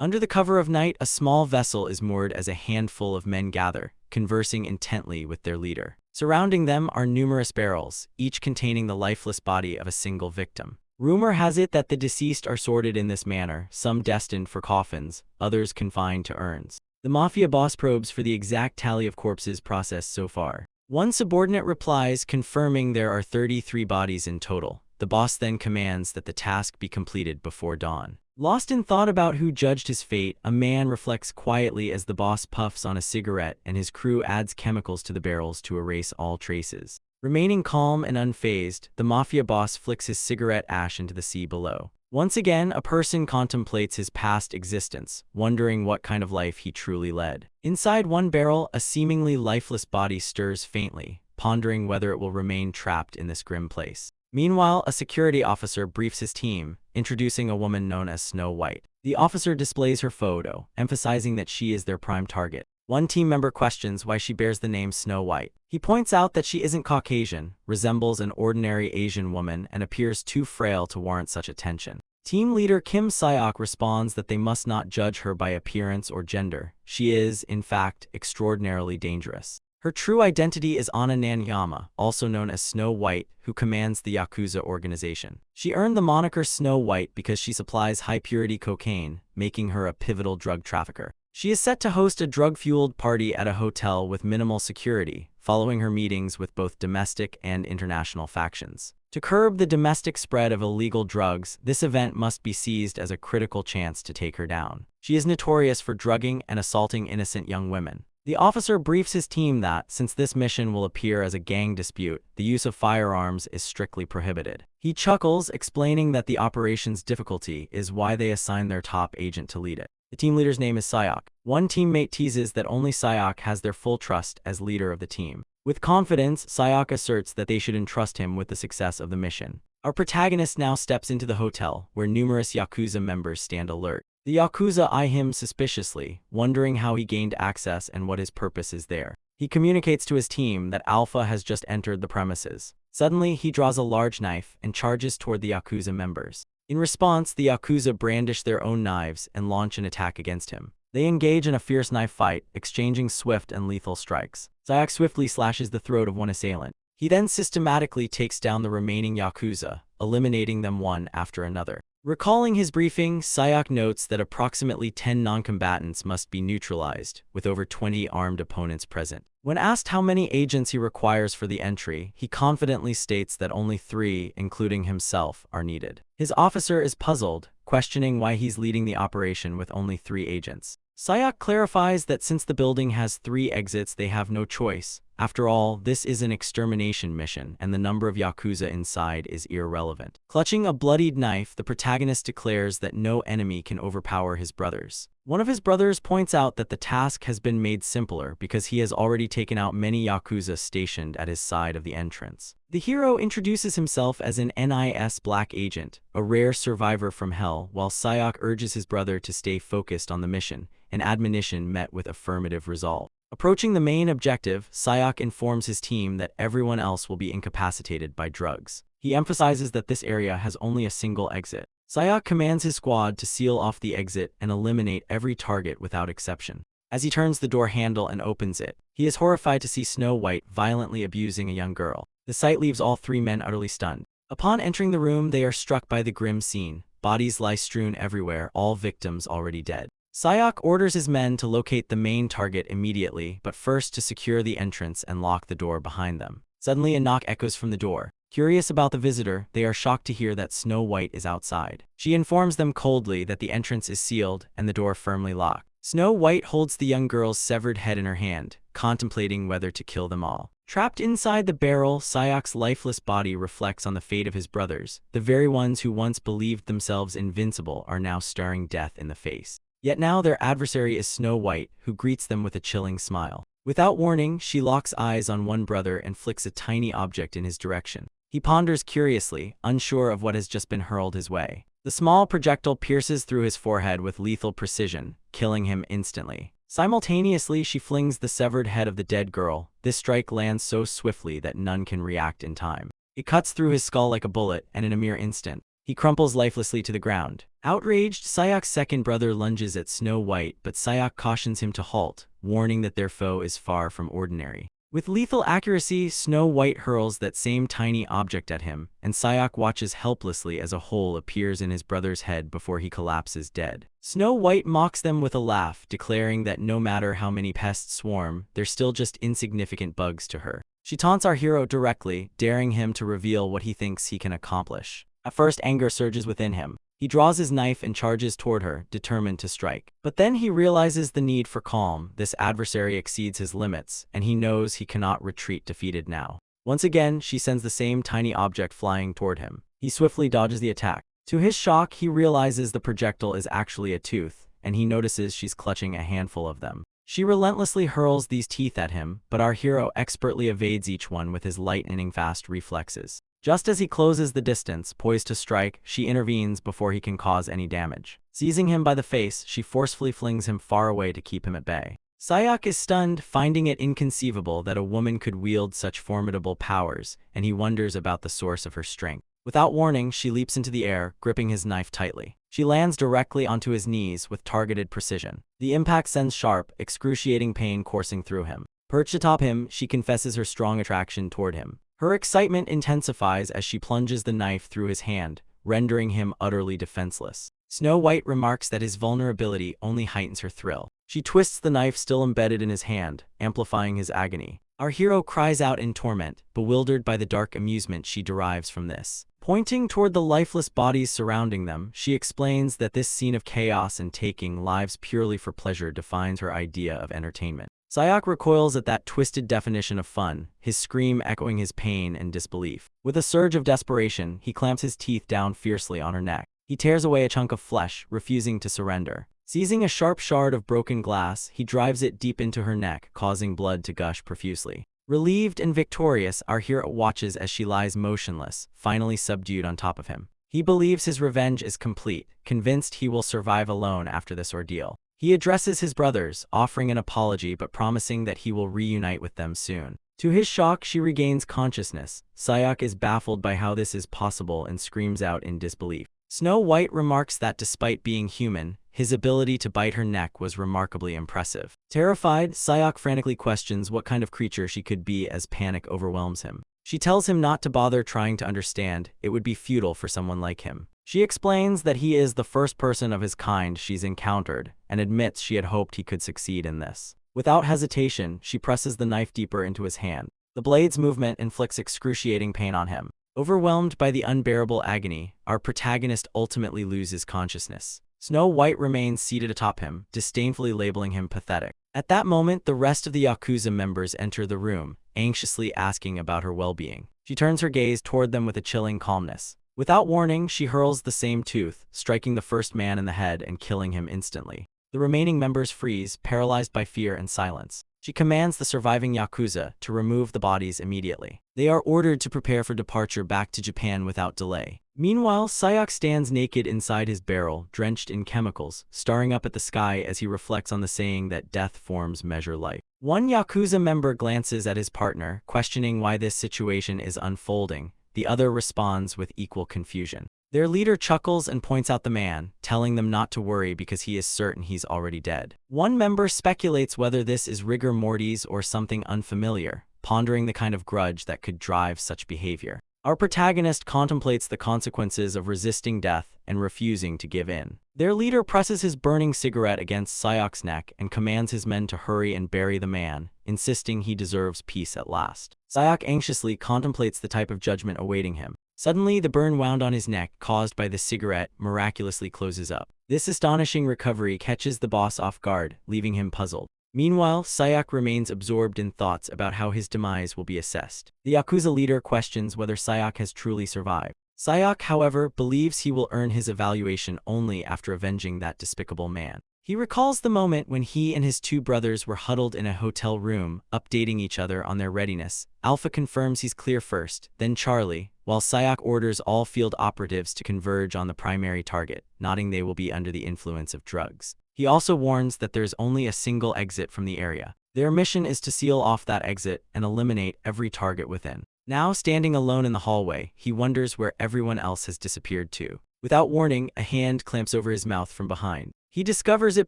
Under the cover of night, a small vessel is moored as a handful of men gather, conversing intently with their leader. Surrounding them are numerous barrels, each containing the lifeless body of a single victim. Rumor has it that the deceased are sorted in this manner, some destined for coffins, others confined to urns. The mafia boss probes for the exact tally of corpses processed so far. One subordinate replies, confirming there are 33 bodies in total. The boss then commands that the task be completed before dawn. Lost in thought about who judged his fate, a man reflects quietly as the boss puffs on a cigarette and his crew adds chemicals to the barrels to erase all traces. Remaining calm and unfazed, the mafia boss flicks his cigarette ash into the sea below. Once again, a person contemplates his past existence, wondering what kind of life he truly led. Inside one barrel, a seemingly lifeless body stirs faintly, pondering whether it will remain trapped in this grim place. Meanwhile, a security officer briefs his team, introducing a woman known as Snow White. The officer displays her photo, emphasizing that she is their prime target. One team member questions why she bears the name Snow White. He points out that she isn't Caucasian, resembles an ordinary Asian woman, and appears too frail to warrant such attention. Team leader Kim Seok responds that they must not judge her by appearance or gender. She is, in fact, extraordinarily dangerous. Her true identity is Anna Nanyama, also known as Snow White, who commands the Yakuza organization. She earned the moniker Snow White because she supplies high-purity cocaine, making her a pivotal drug trafficker. She is set to host a drug-fueled party at a hotel with minimal security, following her meetings with both domestic and international factions. To curb the domestic spread of illegal drugs, this event must be seized as a critical chance to take her down. She is notorious for drugging and assaulting innocent young women. The officer briefs his team that, since this mission will appear as a gang dispute, the use of firearms is strictly prohibited. He chuckles, explaining that the operation's difficulty is why they assign their top agent to lead it. The team leader's name is Seok. One teammate teases that only Seok has their full trust as leader of the team. With confidence, Seok asserts that they should entrust him with the success of the mission. Our protagonist now steps into the hotel, where numerous Yakuza members stand alert. The Yakuza eye him suspiciously, wondering how he gained access and what his purpose is there. He communicates to his team that Alpha has just entered the premises. Suddenly, he draws a large knife and charges toward the Yakuza members. In response, the Yakuza brandish their own knives and launch an attack against him. They engage in a fierce knife fight, exchanging swift and lethal strikes. Seok swiftly slashes the throat of one assailant. He then systematically takes down the remaining Yakuza, eliminating them one after another. Recalling his briefing, Seok notes that approximately 10 non-combatants must be neutralized, with over 20 armed opponents present. When asked how many agents he requires for the entry, he confidently states that only 3, including himself, are needed. His officer is puzzled, questioning why he's leading the operation with only 3 agents. Seok clarifies that since the building has 3 exits, they have no choice. After all, this is an extermination mission, and the number of Yakuza inside is irrelevant. Clutching a bloodied knife, the protagonist declares that no enemy can overpower his brothers. One of his brothers points out that the task has been made simpler because he has already taken out many Yakuza stationed at his side of the entrance. The hero introduces himself as an NIS black agent, a rare survivor from hell, while Seok urges his brother to stay focused on the mission, an admonition met with affirmative resolve. Approaching the main objective, Seok informs his team that everyone else will be incapacitated by drugs. He emphasizes that this area has only a single exit. Seok commands his squad to seal off the exit and eliminate every target without exception. As he turns the door handle and opens it, he is horrified to see Snow White violently abusing a young girl. The sight leaves all 3 men utterly stunned. Upon entering the room, they are struck by the grim scene. Bodies lie strewn everywhere, all victims already dead. Seok orders his men to locate the main target immediately, but first to secure the entrance and lock the door behind them. Suddenly, a knock echoes from the door. Curious about the visitor, they are shocked to hear that Snow White is outside. She informs them coldly that the entrance is sealed and the door firmly locked. Snow White holds the young girl's severed head in her hand, contemplating whether to kill them all. Trapped inside the barrel, Seok's lifeless body reflects on the fate of his brothers. The very ones who once believed themselves invincible are now staring death in the face. Yet now their adversary is Snow White, who greets them with a chilling smile. Without warning, she locks eyes on one brother and flicks a tiny object in his direction. He ponders curiously, unsure of what has just been hurled his way. The small projectile pierces through his forehead with lethal precision, killing him instantly. Simultaneously, she flings the severed head of the dead girl. This strike lands so swiftly that none can react in time. It cuts through his skull like a bullet, and in a mere instant, He crumples lifelessly to the ground. Outraged, Sayak's second brother lunges at Snow White, but Sayak cautions him to halt, warning that their foe is far from ordinary. With lethal accuracy, Snow White hurls that same tiny object at him, and Sayak watches helplessly as a hole appears in his brother's head before he collapses dead. Snow White mocks them with a laugh, declaring that no matter how many pests swarm, they're still just insignificant bugs to her. She taunts our hero directly, daring him to reveal what he thinks he can accomplish. At first, anger surges within him. He draws his knife and charges toward her, determined to strike. But then he realizes the need for calm. This adversary exceeds his limits, and he knows he cannot retreat defeated now. Once again, she sends the same tiny object flying toward him. He swiftly dodges the attack. To his shock, he realizes the projectile is actually a tooth, and he notices she's clutching a handful of them. She relentlessly hurls these teeth at him, but our hero expertly evades each one with his lightning-fast reflexes. Just as he closes the distance, poised to strike, she intervenes before he can cause any damage. Seizing him by the face, she forcefully flings him far away to keep him at bay. Sayak is stunned, finding it inconceivable that a woman could wield such formidable powers, and he wonders about the source of her strength. Without warning, she leaps into the air, gripping his knife tightly. She lands directly onto his knees with targeted precision. The impact sends sharp, excruciating pain coursing through him. Perched atop him, she confesses her strong attraction toward him. Her excitement intensifies as she plunges the knife through his hand, rendering him utterly defenseless. Snow White remarks that his vulnerability only heightens her thrill. She twists the knife still embedded in his hand, amplifying his agony. Our hero cries out in torment, bewildered by the dark amusement she derives from this. Pointing toward the lifeless bodies surrounding them, she explains that this scene of chaos and taking lives purely for pleasure defines her idea of entertainment. Sayak recoils at that twisted definition of fun, his scream echoing his pain and disbelief. With a surge of desperation, he clamps his teeth down fiercely on her neck. He tears away a chunk of flesh, refusing to surrender. Seizing a sharp shard of broken glass, he drives it deep into her neck, causing blood to gush profusely. Relieved and victorious, our hero watches as she lies motionless, finally subdued on top of him. He believes his revenge is complete, convinced he will survive alone after this ordeal. He addresses his brothers, offering an apology but promising that he will reunite with them soon. To his shock, she regains consciousness. Sayak is baffled by how this is possible and screams out in disbelief. Snow White remarks that despite being human, his ability to bite her neck was remarkably impressive. Terrified, Sayak frantically questions what kind of creature she could be as panic overwhelms him. She tells him not to bother trying to understand, it would be futile for someone like him. She explains that he is the first person of his kind she's encountered, and admits she had hoped he could succeed in this. Without hesitation, she presses the knife deeper into his hand. The blade's movement inflicts excruciating pain on him. Overwhelmed by the unbearable agony, our protagonist ultimately loses consciousness. Snow White remains seated atop him, disdainfully labeling him pathetic. At that moment, the rest of the Yakuza members enter the room, anxiously asking about her well-being. She turns her gaze toward them with a chilling calmness. Without warning, she hurls the same tooth, striking the first man in the head and killing him instantly. The remaining members freeze, paralyzed by fear and silence. She commands the surviving Yakuza to remove the bodies immediately. They are ordered to prepare for departure back to Japan without delay. Meanwhile, Sayak stands naked inside his barrel, drenched in chemicals, staring up at the sky as he reflects on the saying that death forms measure life. One Yakuza member glances at his partner, questioning why this situation is unfolding. The other responds with equal confusion. Their leader chuckles and points out the man, telling them not to worry because he is certain he's already dead. One member speculates whether this is rigor mortis or something unfamiliar, pondering the kind of grudge that could drive such behavior. Our protagonist contemplates the consequences of resisting death and refusing to give in. Their leader presses his burning cigarette against Sayak's neck and commands his men to hurry and bury the man, insisting he deserves peace at last. Sayak anxiously contemplates the type of judgment awaiting him. Suddenly, the burn wound on his neck, caused by the cigarette, miraculously closes up. This astonishing recovery catches the boss off guard, leaving him puzzled. Meanwhile, Sayak remains absorbed in thoughts about how his demise will be assessed. The Yakuza leader questions whether Sayak has truly survived. Sayak, however, believes he will earn his evaluation only after avenging that despicable man. He recalls the moment when he and his two brothers were huddled in a hotel room, updating each other on their readiness. Alpha confirms he's clear first, then Charlie, while Sayak orders all field operatives to converge on the primary target, noting they will be under the influence of drugs. He also warns that there's only a single exit from the area. Their mission is to seal off that exit and eliminate every target within. Now standing alone in the hallway, he wonders where everyone else has disappeared to. Without warning, a hand clamps over his mouth from behind. He discovers it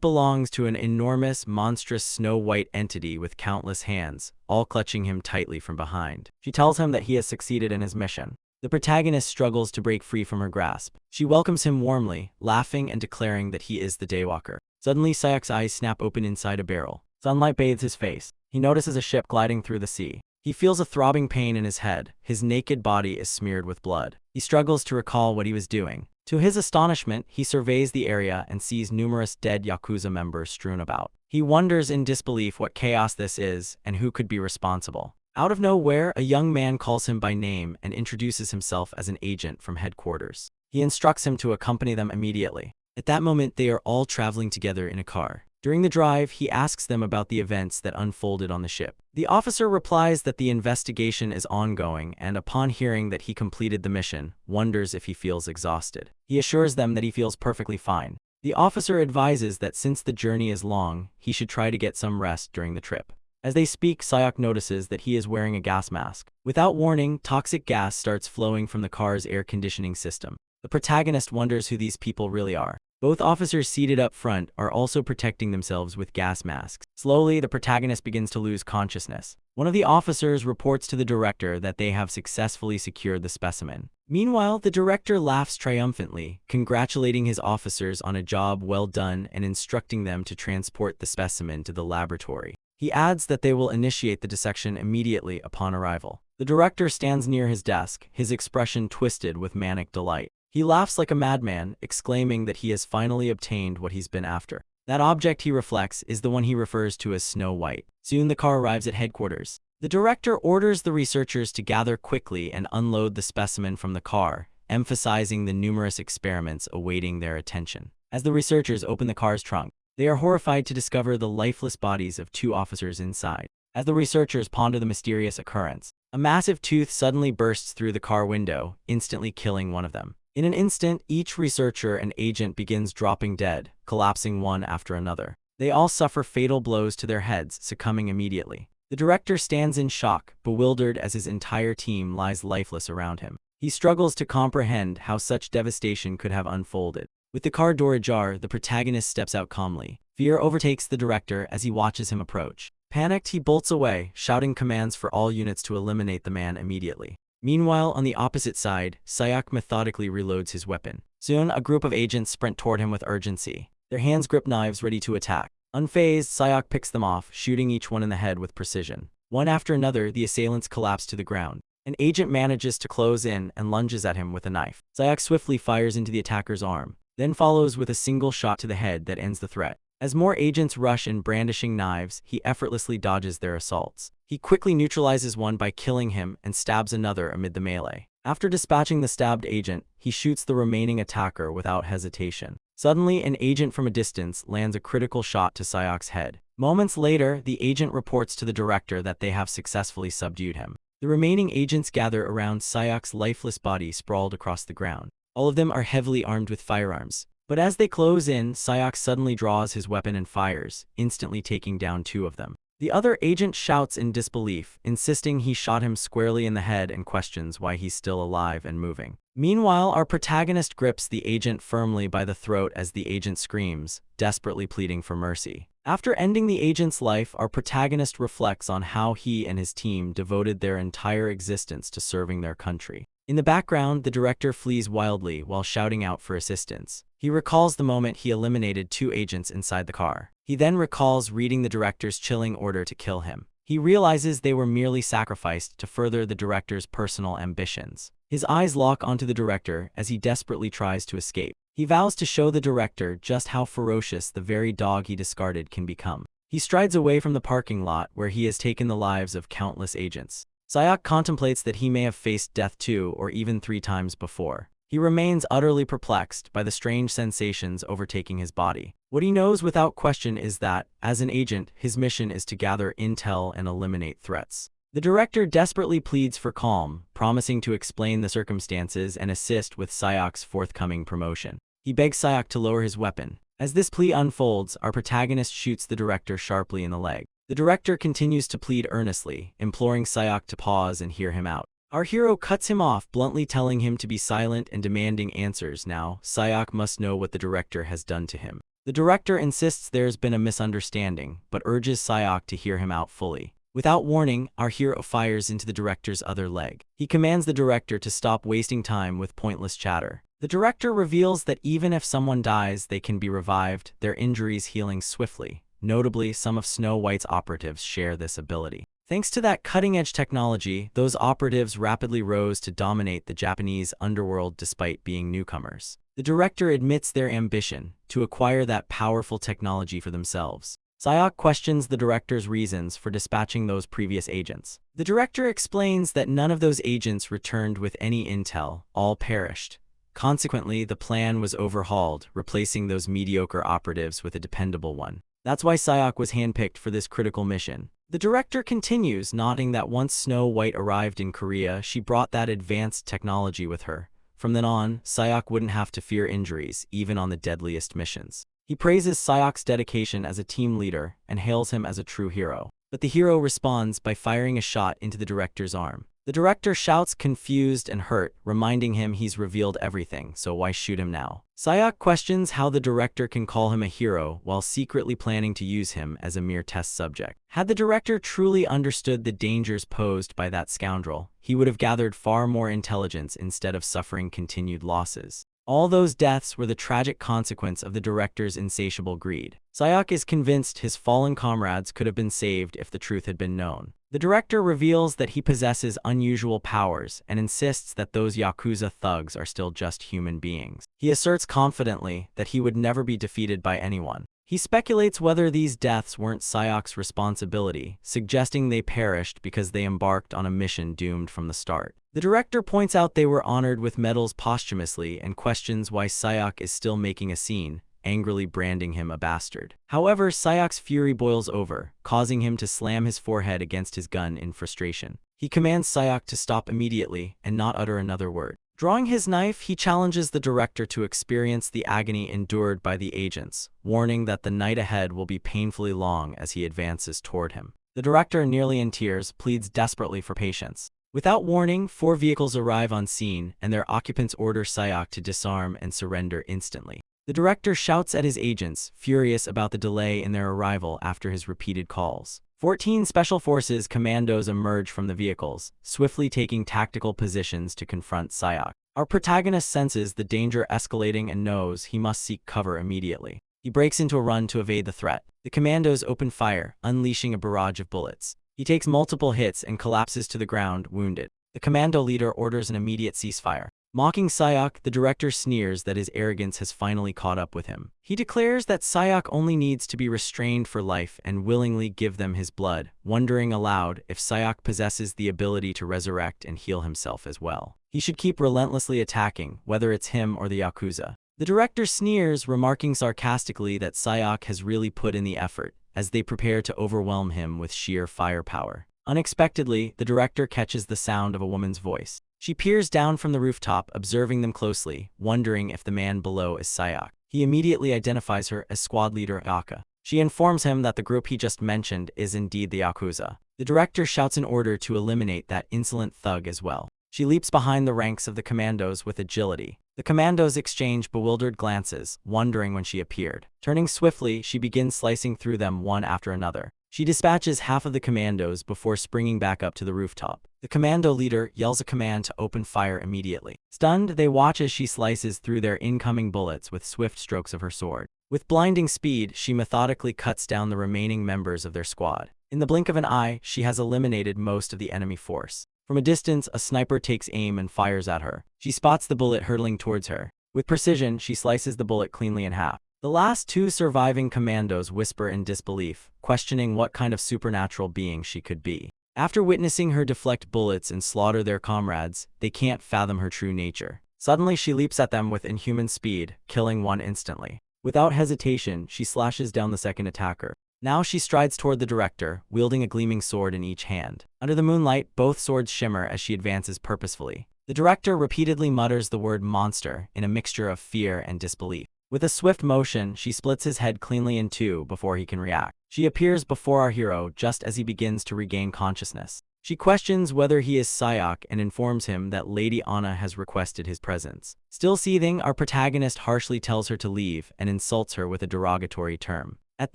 belongs to an enormous, monstrous snow-white entity with countless hands, all clutching him tightly from behind. She tells him that he has succeeded in his mission. The protagonist struggles to break free from her grasp. She welcomes him warmly, laughing and declaring that he is the Daywalker. Suddenly, Sayak's eyes snap open inside a barrel. Sunlight bathes his face. He notices a ship gliding through the sea. He feels a throbbing pain in his head. His naked body is smeared with blood. He struggles to recall what he was doing. To his astonishment, he surveys the area and sees numerous dead Yakuza members strewn about. He wonders in disbelief what chaos this is and who could be responsible. Out of nowhere, a young man calls him by name and introduces himself as an agent from headquarters. He instructs him to accompany them immediately. At that moment, they are all traveling together in a car. During the drive, he asks them about the events that unfolded on the ship. The officer replies that the investigation is ongoing and, upon hearing that he completed the mission, wonders if he feels exhausted. He assures them that he feels perfectly fine. The officer advises that since the journey is long, he should try to get some rest during the trip. As they speak, Sayak notices that he is wearing a gas mask. Without warning, toxic gas starts flowing from the car's air conditioning system. The protagonist wonders who these people really are. Both officers seated up front are also protecting themselves with gas masks. Slowly, the protagonist begins to lose consciousness. One of the officers reports to the director that they have successfully secured the specimen. Meanwhile, the director laughs triumphantly, congratulating his officers on a job well done and instructing them to transport the specimen to the laboratory. He adds that they will initiate the dissection immediately upon arrival. The director stands near his desk, his expression twisted with manic delight. He laughs like a madman, exclaiming that he has finally obtained what he's been after. That object, he reflects, is the one he refers to as Snow White. Soon the car arrives at headquarters. The director orders the researchers to gather quickly and unload the specimen from the car, emphasizing the numerous experiments awaiting their attention. As the researchers open the car's trunk, they are horrified to discover the lifeless bodies of two officers inside. As the researchers ponder the mysterious occurrence, a massive tooth suddenly bursts through the car window, instantly killing one of them. In an instant, each researcher and agent begins dropping dead, collapsing one after another. They all suffer fatal blows to their heads, succumbing immediately. The director stands in shock, bewildered as his entire team lies lifeless around him. He struggles to comprehend how such devastation could have unfolded. With the car door ajar, the protagonist steps out calmly. Fear overtakes the director as he watches him approach. Panicked, he bolts away, shouting commands for all units to eliminate the man immediately. Meanwhile, on the opposite side, Sayak methodically reloads his weapon. Soon, a group of agents sprint toward him with urgency. Their hands grip knives ready to attack. Unfazed, Sayak picks them off, shooting each one in the head with precision. One after another, the assailants collapse to the ground. An agent manages to close in and lunges at him with a knife. Sayak swiftly fires into the attacker's arm, then follows with a single shot to the head that ends the threat. As more agents rush in brandishing knives, he effortlessly dodges their assaults. He quickly neutralizes one by killing him and stabs another amid the melee. After dispatching the stabbed agent, he shoots the remaining attacker without hesitation. Suddenly, an agent from a distance lands a critical shot to Sayak's head. Moments later, the agent reports to the director that they have successfully subdued him. The remaining agents gather around Sayak's lifeless body sprawled across the ground. All of them are heavily armed with firearms. But as they close in, Sayak suddenly draws his weapon and fires, instantly taking down two of them. The other agent shouts in disbelief, insisting he shot him squarely in the head and questions why he's still alive and moving. Meanwhile, our protagonist grips the agent firmly by the throat as the agent screams, desperately pleading for mercy. After ending the agent's life, our protagonist reflects on how he and his team devoted their entire existence to serving their country. In the background, the director flees wildly while shouting out for assistance. He recalls the moment he eliminated two agents inside the car. He then recalls reading the director's chilling order to kill him. He realizes they were merely sacrificed to further the director's personal ambitions. His eyes lock onto the director as he desperately tries to escape. He vows to show the director just how ferocious the very dog he discarded can become. He strides away from the parking lot where he has taken the lives of countless agents. Sayak contemplates that he may have faced death 2 or even 3 times before. He remains utterly perplexed by the strange sensations overtaking his body. What he knows without question is that, as an agent, his mission is to gather intel and eliminate threats. The director desperately pleads for calm, promising to explain the circumstances and assist with Sayak's forthcoming promotion. He begs Sayak to lower his weapon. As this plea unfolds, our protagonist shoots the director sharply in the leg. The director continues to plead earnestly, imploring Sayak to pause and hear him out. Our hero cuts him off, bluntly telling him to be silent and demanding answers now. Sayok must know what the director has done to him. The director insists there's been a misunderstanding, but urges Sayok to hear him out fully. Without warning, our hero fires into the director's other leg. He commands the director to stop wasting time with pointless chatter. The director reveals that even if someone dies, they can be revived, their injuries healing swiftly. Notably, some of Snow White's operatives share this ability. Thanks to that cutting-edge technology, those operatives rapidly rose to dominate the Japanese underworld despite being newcomers. The director admits their ambition to acquire that powerful technology for themselves. Sayok questions the director's reasons for dispatching those previous agents. The director explains that none of those agents returned with any intel, all perished. Consequently, the plan was overhauled, replacing those mediocre operatives with a dependable one. That's why Sayok was handpicked for this critical mission. The director continues, noting that once Snow White arrived in Korea, she brought that advanced technology with her. From then on, Sayok wouldn't have to fear injuries, even on the deadliest missions. He praises Sayok's dedication as a team leader and hails him as a true hero. But the hero responds by firing a shot into the director's arm. The director shouts, confused and hurt, reminding him he's revealed everything, so why shoot him now? Sayok questions how the director can call him a hero while secretly planning to use him as a mere test subject. Had the director truly understood the dangers posed by that scoundrel, he would have gathered far more intelligence instead of suffering continued losses. All those deaths were the tragic consequence of the director's insatiable greed. Sayok is convinced his fallen comrades could have been saved if the truth had been known. The director reveals that he possesses unusual powers and insists that those Yakuza thugs are still just human beings. He asserts confidently that he would never be defeated by anyone. He speculates whether these deaths weren't Sayok's responsibility, suggesting they perished because they embarked on a mission doomed from the start. The director points out they were honored with medals posthumously and questions why Sayok is still making a scene, angrily branding him a bastard. However, Sayok's fury boils over, causing him to slam his forehead against his gun in frustration. He commands Sayok to stop immediately and not utter another word. Drawing his knife, he challenges the director to experience the agony endured by the agents, warning that the night ahead will be painfully long as he advances toward him. The director, nearly in tears, pleads desperately for patience. Without warning, 4 vehicles arrive on scene, and their occupants order Sayok to disarm and surrender instantly. The director shouts at his agents, furious about the delay in their arrival after his repeated calls. 14 Special Forces commandos emerge from the vehicles, swiftly taking tactical positions to confront Sayok. Our protagonist senses the danger escalating and knows he must seek cover immediately. He breaks into a run to evade the threat. The commandos open fire, unleashing a barrage of bullets. He takes multiple hits and collapses to the ground, wounded. The commando leader orders an immediate ceasefire. Mocking Sayok, the director sneers that his arrogance has finally caught up with him. He declares that Sayok only needs to be restrained for life and willingly give them his blood, wondering aloud if Sayok possesses the ability to resurrect and heal himself as well. He should keep relentlessly attacking, whether it's him or the Yakuza. The director sneers, remarking sarcastically that Sayok has really put in the effort, as they prepare to overwhelm him with sheer firepower. Unexpectedly, the director catches the sound of a woman's voice. She peers down from the rooftop, observing them closely, wondering if the man below is Sayok. He immediately identifies her as squad leader Aka. She informs him that the group he just mentioned is indeed the Yakuza. The director shouts an order to eliminate that insolent thug as well. She leaps behind the ranks of the commandos with agility. The commandos exchange bewildered glances, wondering when she appeared. Turning swiftly, she begins slicing through them one after another. She dispatches half of the commandos before springing back up to the rooftop. The commando leader yells a command to open fire immediately. Stunned, they watch as she slices through their incoming bullets with swift strokes of her sword. With blinding speed, she methodically cuts down the remaining members of their squad. In the blink of an eye, she has eliminated most of the enemy force. From a distance, a sniper takes aim and fires at her. She spots the bullet hurtling towards her. With precision, she slices the bullet cleanly in half. The last 2 surviving commandos whisper in disbelief, questioning what kind of supernatural being she could be. After witnessing her deflect bullets and slaughter their comrades, they can't fathom her true nature. Suddenly, she leaps at them with inhuman speed, killing one instantly. Without hesitation, she slashes down the second attacker. Now she strides toward the director, wielding a gleaming sword in each hand. Under the moonlight, both swords shimmer as she advances purposefully. The director repeatedly mutters the word monster in a mixture of fear and disbelief. With a swift motion, she splits his head cleanly in 2 before he can react. She appears before our hero just as he begins to regain consciousness. She questions whether he is Sayak and informs him that Lady Anna has requested his presence. Still seething, our protagonist harshly tells her to leave and insults her with a derogatory term. At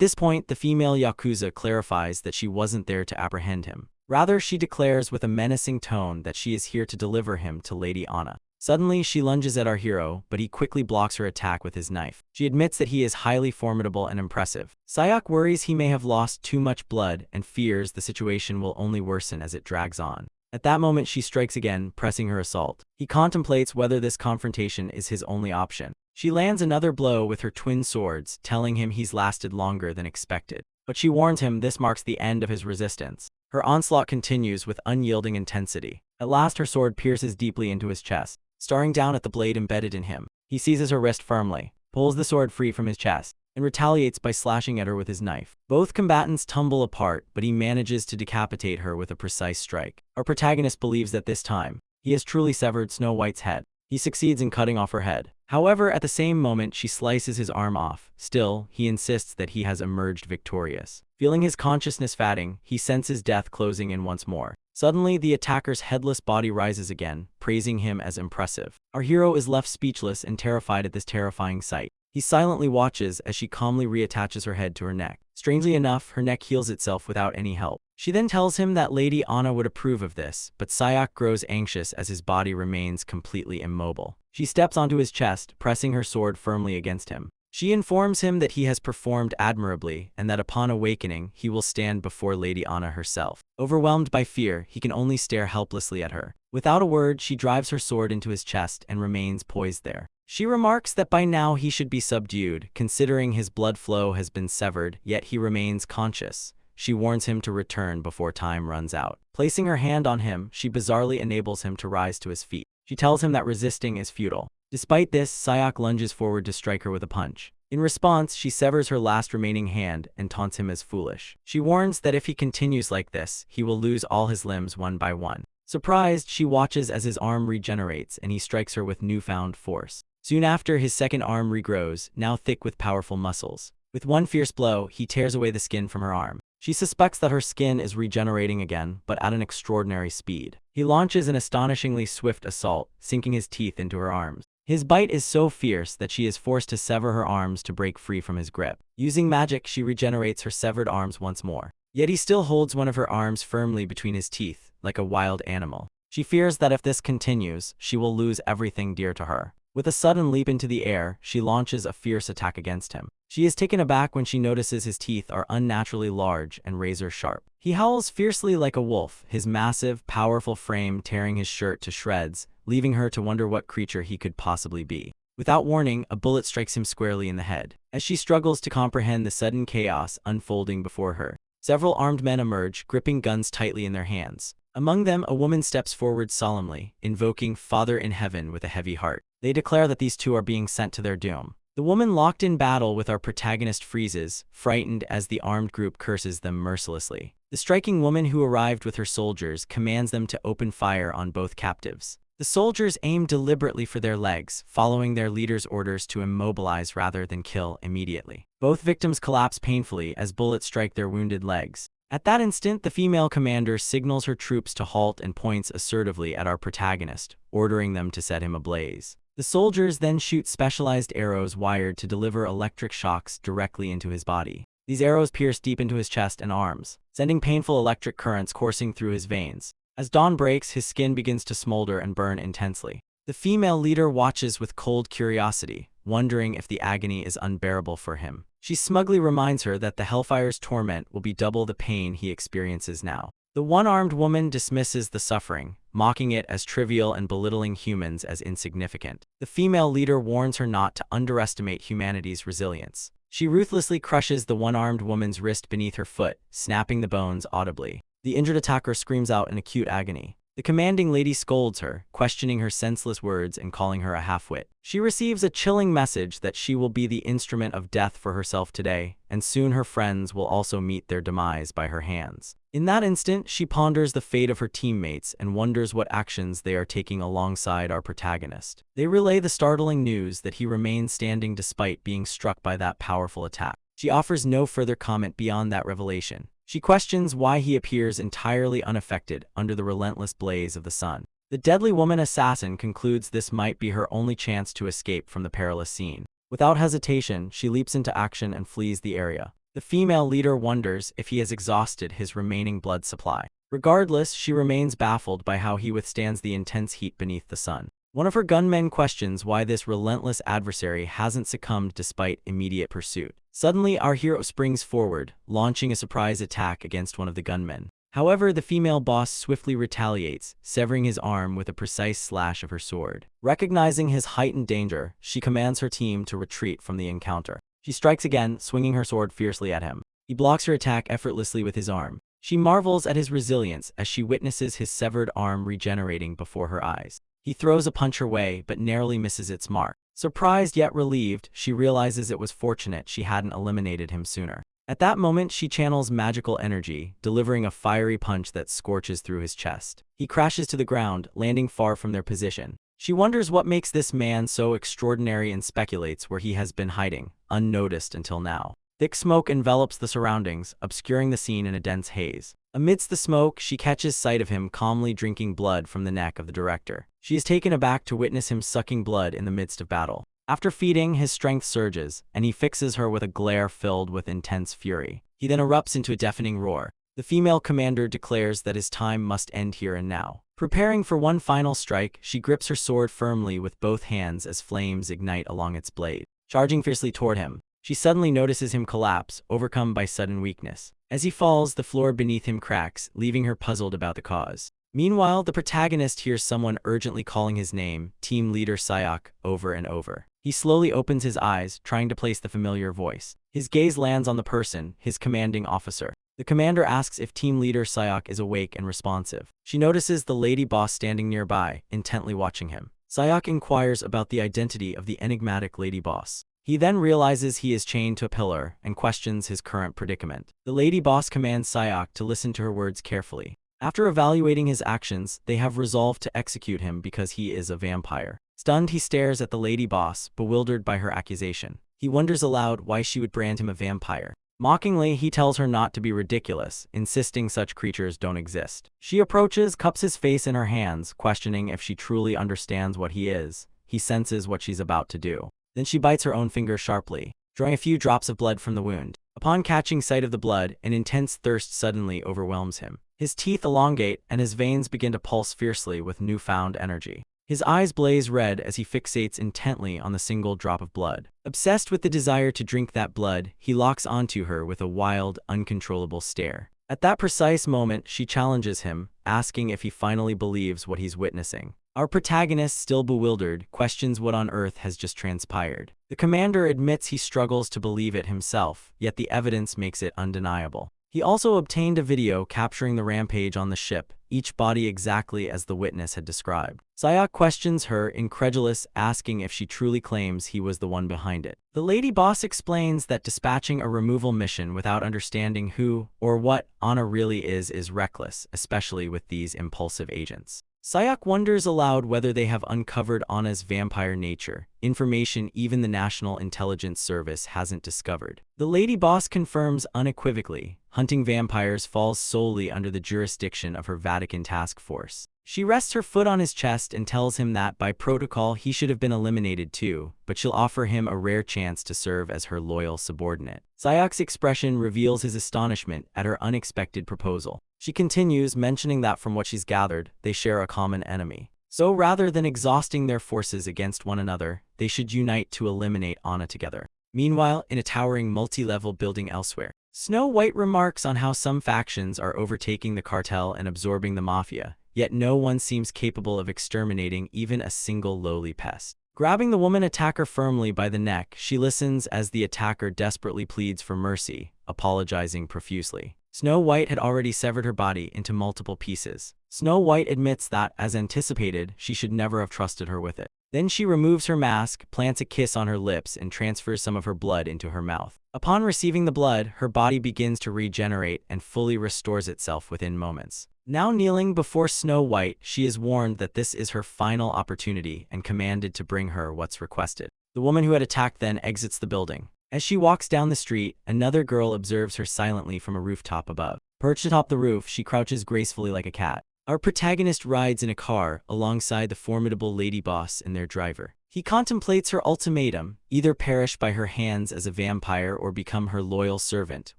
this point, the female Yakuza clarifies that she wasn't there to apprehend him. Rather, she declares with a menacing tone that she is here to deliver him to Lady Anna. Suddenly, she lunges at our hero, but he quickly blocks her attack with his knife. She admits that he is highly formidable and impressive. Sayak worries he may have lost too much blood and fears the situation will only worsen as it drags on. At that moment, she strikes again, pressing her assault. He contemplates whether this confrontation is his only option. She lands another blow with her twin swords, telling him he's lasted longer than expected. But she warns him this marks the end of his resistance. Her onslaught continues with unyielding intensity. At last, her sword pierces deeply into his chest, staring down at the blade embedded in him. He seizes her wrist firmly, pulls the sword free from his chest, and retaliates by slashing at her with his knife. Both combatants tumble apart, but he manages to decapitate her with a precise strike. Our protagonist believes that this time, he has truly severed Snow White's head. He succeeds in cutting off her head. However, at the same moment, she slices his arm off. Still, he insists that he has emerged victorious. Feeling his consciousness fading, he senses death closing in once more. Suddenly, the attacker's headless body rises again, praising him as impressive. Our hero is left speechless and terrified at this terrifying sight. He silently watches as she calmly reattaches her head to her neck. Strangely enough, her neck heals itself without any help. She then tells him that Lady Anna would approve of this, but Sayak grows anxious as his body remains completely immobile. She steps onto his chest, pressing her sword firmly against him. She informs him that he has performed admirably and that upon awakening, he will stand before Lady Anna herself. Overwhelmed by fear, he can only stare helplessly at her. Without a word, she drives her sword into his chest and remains poised there. She remarks that by now he should be subdued, considering his blood flow has been severed, yet he remains conscious. She warns him to return before time runs out. Placing her hand on him, she bizarrely enables him to rise to his feet. She tells him that resisting is futile. Despite this, Sayak lunges forward to strike her with a punch. In response, she severs her last remaining hand and taunts him as foolish. She warns that if he continues like this, he will lose all his limbs one by one. Surprised, she watches as his arm regenerates and he strikes her with newfound force. Soon after, his second arm regrows, now thick with powerful muscles. With one fierce blow, he tears away the skin from her arm. She suspects that her skin is regenerating again, but at an extraordinary speed. He launches an astonishingly swift assault, sinking his teeth into her arms. His bite is so fierce that she is forced to sever her arms to break free from his grip. Using magic, she regenerates her severed arms once more. Yet he still holds one of her arms firmly between his teeth, like a wild animal. She fears that if this continues, she will lose everything dear to her. With a sudden leap into the air, she launches a fierce attack against him. She is taken aback when she notices his teeth are unnaturally large and razor-sharp. He howls fiercely like a wolf, his massive, powerful frame tearing his shirt to shreds, leaving her to wonder what creature he could possibly be. Without warning, a bullet strikes him squarely in the head. As she struggles to comprehend the sudden chaos unfolding before her, several armed men emerge, gripping guns tightly in their hands. Among them, a woman steps forward solemnly, invoking Father in Heaven with a heavy heart. They declare that these two are being sent to their doom. The woman locked in battle with our protagonist freezes, frightened as the armed group curses them mercilessly. The striking woman who arrived with her soldiers commands them to open fire on both captives. The soldiers aim deliberately for their legs, following their leader's orders to immobilize rather than kill immediately. Both victims collapse painfully as bullets strike their wounded legs. At that instant, the female commander signals her troops to halt and points assertively at our protagonist, ordering them to set him ablaze. The soldiers then shoot specialized arrows wired to deliver electric shocks directly into his body. These arrows pierce deep into his chest and arms, sending painful electric currents coursing through his veins. As dawn breaks, his skin begins to smolder and burn intensely. The female leader watches with cold curiosity, wondering if the agony is unbearable for him. She smugly reminds her that the Hellfire's torment will be double the pain he experiences now. The one-armed woman dismisses the suffering, mocking it as trivial and belittling humans as insignificant. The female leader warns her not to underestimate humanity's resilience. She ruthlessly crushes the one-armed woman's wrist beneath her foot, snapping the bones audibly. The injured attacker screams out in acute agony. The commanding lady scolds her, questioning her senseless words and calling her a half-wit. She receives a chilling message that she will be the instrument of death for herself today, and soon her friends will also meet their demise by her hands. In that instant, she ponders the fate of her teammates and wonders what actions they are taking alongside our protagonist. They relay the startling news that he remains standing despite being struck by that powerful attack. She offers no further comment beyond that revelation. She questions why he appears entirely unaffected under the relentless blaze of the sun. The deadly woman assassin concludes this might be her only chance to escape from the perilous scene. Without hesitation, she leaps into action and flees the area. The female leader wonders if he has exhausted his remaining blood supply. Regardless, she remains baffled by how he withstands the intense heat beneath the sun. One of her gunmen questions why this relentless adversary hasn't succumbed despite immediate pursuit. Suddenly, our hero springs forward, launching a surprise attack against one of the gunmen. However, the female boss swiftly retaliates, severing his arm with a precise slash of her sword. Recognizing his heightened danger, she commands her team to retreat from the encounter. She strikes again, swinging her sword fiercely at him. He blocks her attack effortlessly with his arm. She marvels at his resilience as she witnesses his severed arm regenerating before her eyes. He throws a punch her way, but narrowly misses its mark. Surprised yet relieved, she realizes it was fortunate she hadn't eliminated him sooner. At that moment, she channels magical energy, delivering a fiery punch that scorches through his chest. He crashes to the ground, landing far from their position. She wonders what makes this man so extraordinary and speculates where he has been hiding, unnoticed until now. Thick smoke envelops the surroundings, obscuring the scene in a dense haze. Amidst the smoke, she catches sight of him calmly drinking blood from the neck of the director. She is taken aback to witness him sucking blood in the midst of battle. After feeding, his strength surges, and he fixes her with a glare filled with intense fury. He then erupts into a deafening roar. The female commander declares that his time must end here and now. Preparing for one final strike, she grips her sword firmly with both hands as flames ignite along its blade. Charging fiercely toward him, she suddenly notices him collapse, overcome by sudden weakness. As he falls, the floor beneath him cracks, leaving her puzzled about the cause. Meanwhile, the protagonist hears someone urgently calling his name, team leader Sayok, over and over. He slowly opens his eyes, trying to place the familiar voice. His gaze lands on the person, his commanding officer. The commander asks if team leader Sayok is awake and responsive. She notices the lady boss standing nearby, intently watching him. Sayok inquires about the identity of the enigmatic lady boss. He then realizes he is chained to a pillar and questions his current predicament. The lady boss commands Sayok to listen to her words carefully. After evaluating his actions, they have resolved to execute him because he is a vampire. Stunned, he stares at the lady boss, bewildered by her accusation. He wonders aloud why she would brand him a vampire. Mockingly, he tells her not to be ridiculous, insisting such creatures don't exist. She approaches, cups his face in her hands, questioning if she truly understands what he is. He senses what she's about to do. Then she bites her own finger sharply, drawing a few drops of blood from the wound. Upon catching sight of the blood, an intense thirst suddenly overwhelms him. His teeth elongate, and his veins begin to pulse fiercely with newfound energy. His eyes blaze red as he fixates intently on the single drop of blood. Obsessed with the desire to drink that blood, he locks onto her with a wild, uncontrollable stare. At that precise moment, she challenges him, asking if he finally believes what he's witnessing. Our protagonist, still bewildered, questions what on earth has just transpired. The commander admits he struggles to believe it himself, yet the evidence makes it undeniable. He also obtained a video capturing the rampage on the ship, each body exactly as the witness had described. Sayok questions her, incredulous, asking if she truly claims he was the one behind it. The lady boss explains that dispatching a removal mission without understanding who or what Anna really is reckless, especially with these impulsive agents. Sayok wonders aloud whether they have uncovered Anna's vampire nature, information even the National Intelligence Service hasn't discovered. The lady boss confirms unequivocally, hunting vampires falls solely under the jurisdiction of her Vatican task force. She rests her foot on his chest and tells him that by protocol he should have been eliminated too, but she'll offer him a rare chance to serve as her loyal subordinate. Sayok's expression reveals his astonishment at her unexpected proposal. She continues, mentioning that from what she's gathered, they share a common enemy. So rather than exhausting their forces against one another, they should unite to eliminate Anna together. Meanwhile, in a towering multi-level building elsewhere, Snow White remarks on how some factions are overtaking the cartel and absorbing the mafia, yet no one seems capable of exterminating even a single lowly pest. Grabbing the woman attacker firmly by the neck, she listens as the attacker desperately pleads for mercy, apologizing profusely. Snow White had already severed her body into multiple pieces. Snow White admits that, as anticipated, she should never have trusted her with it. Then she removes her mask, plants a kiss on her lips, and transfers some of her blood into her mouth. Upon receiving the blood, her body begins to regenerate and fully restores itself within moments. Now kneeling before Snow White, she is warned that this is her final opportunity and commanded to bring her what's requested. The woman who had attacked then exits the building. As she walks down the street, another girl observes her silently from a rooftop above. Perched atop the roof, she crouches gracefully like a cat. Our protagonist rides in a car alongside the formidable lady boss and their driver. He contemplates her ultimatum: either perish by her hands as a vampire or become her loyal servant,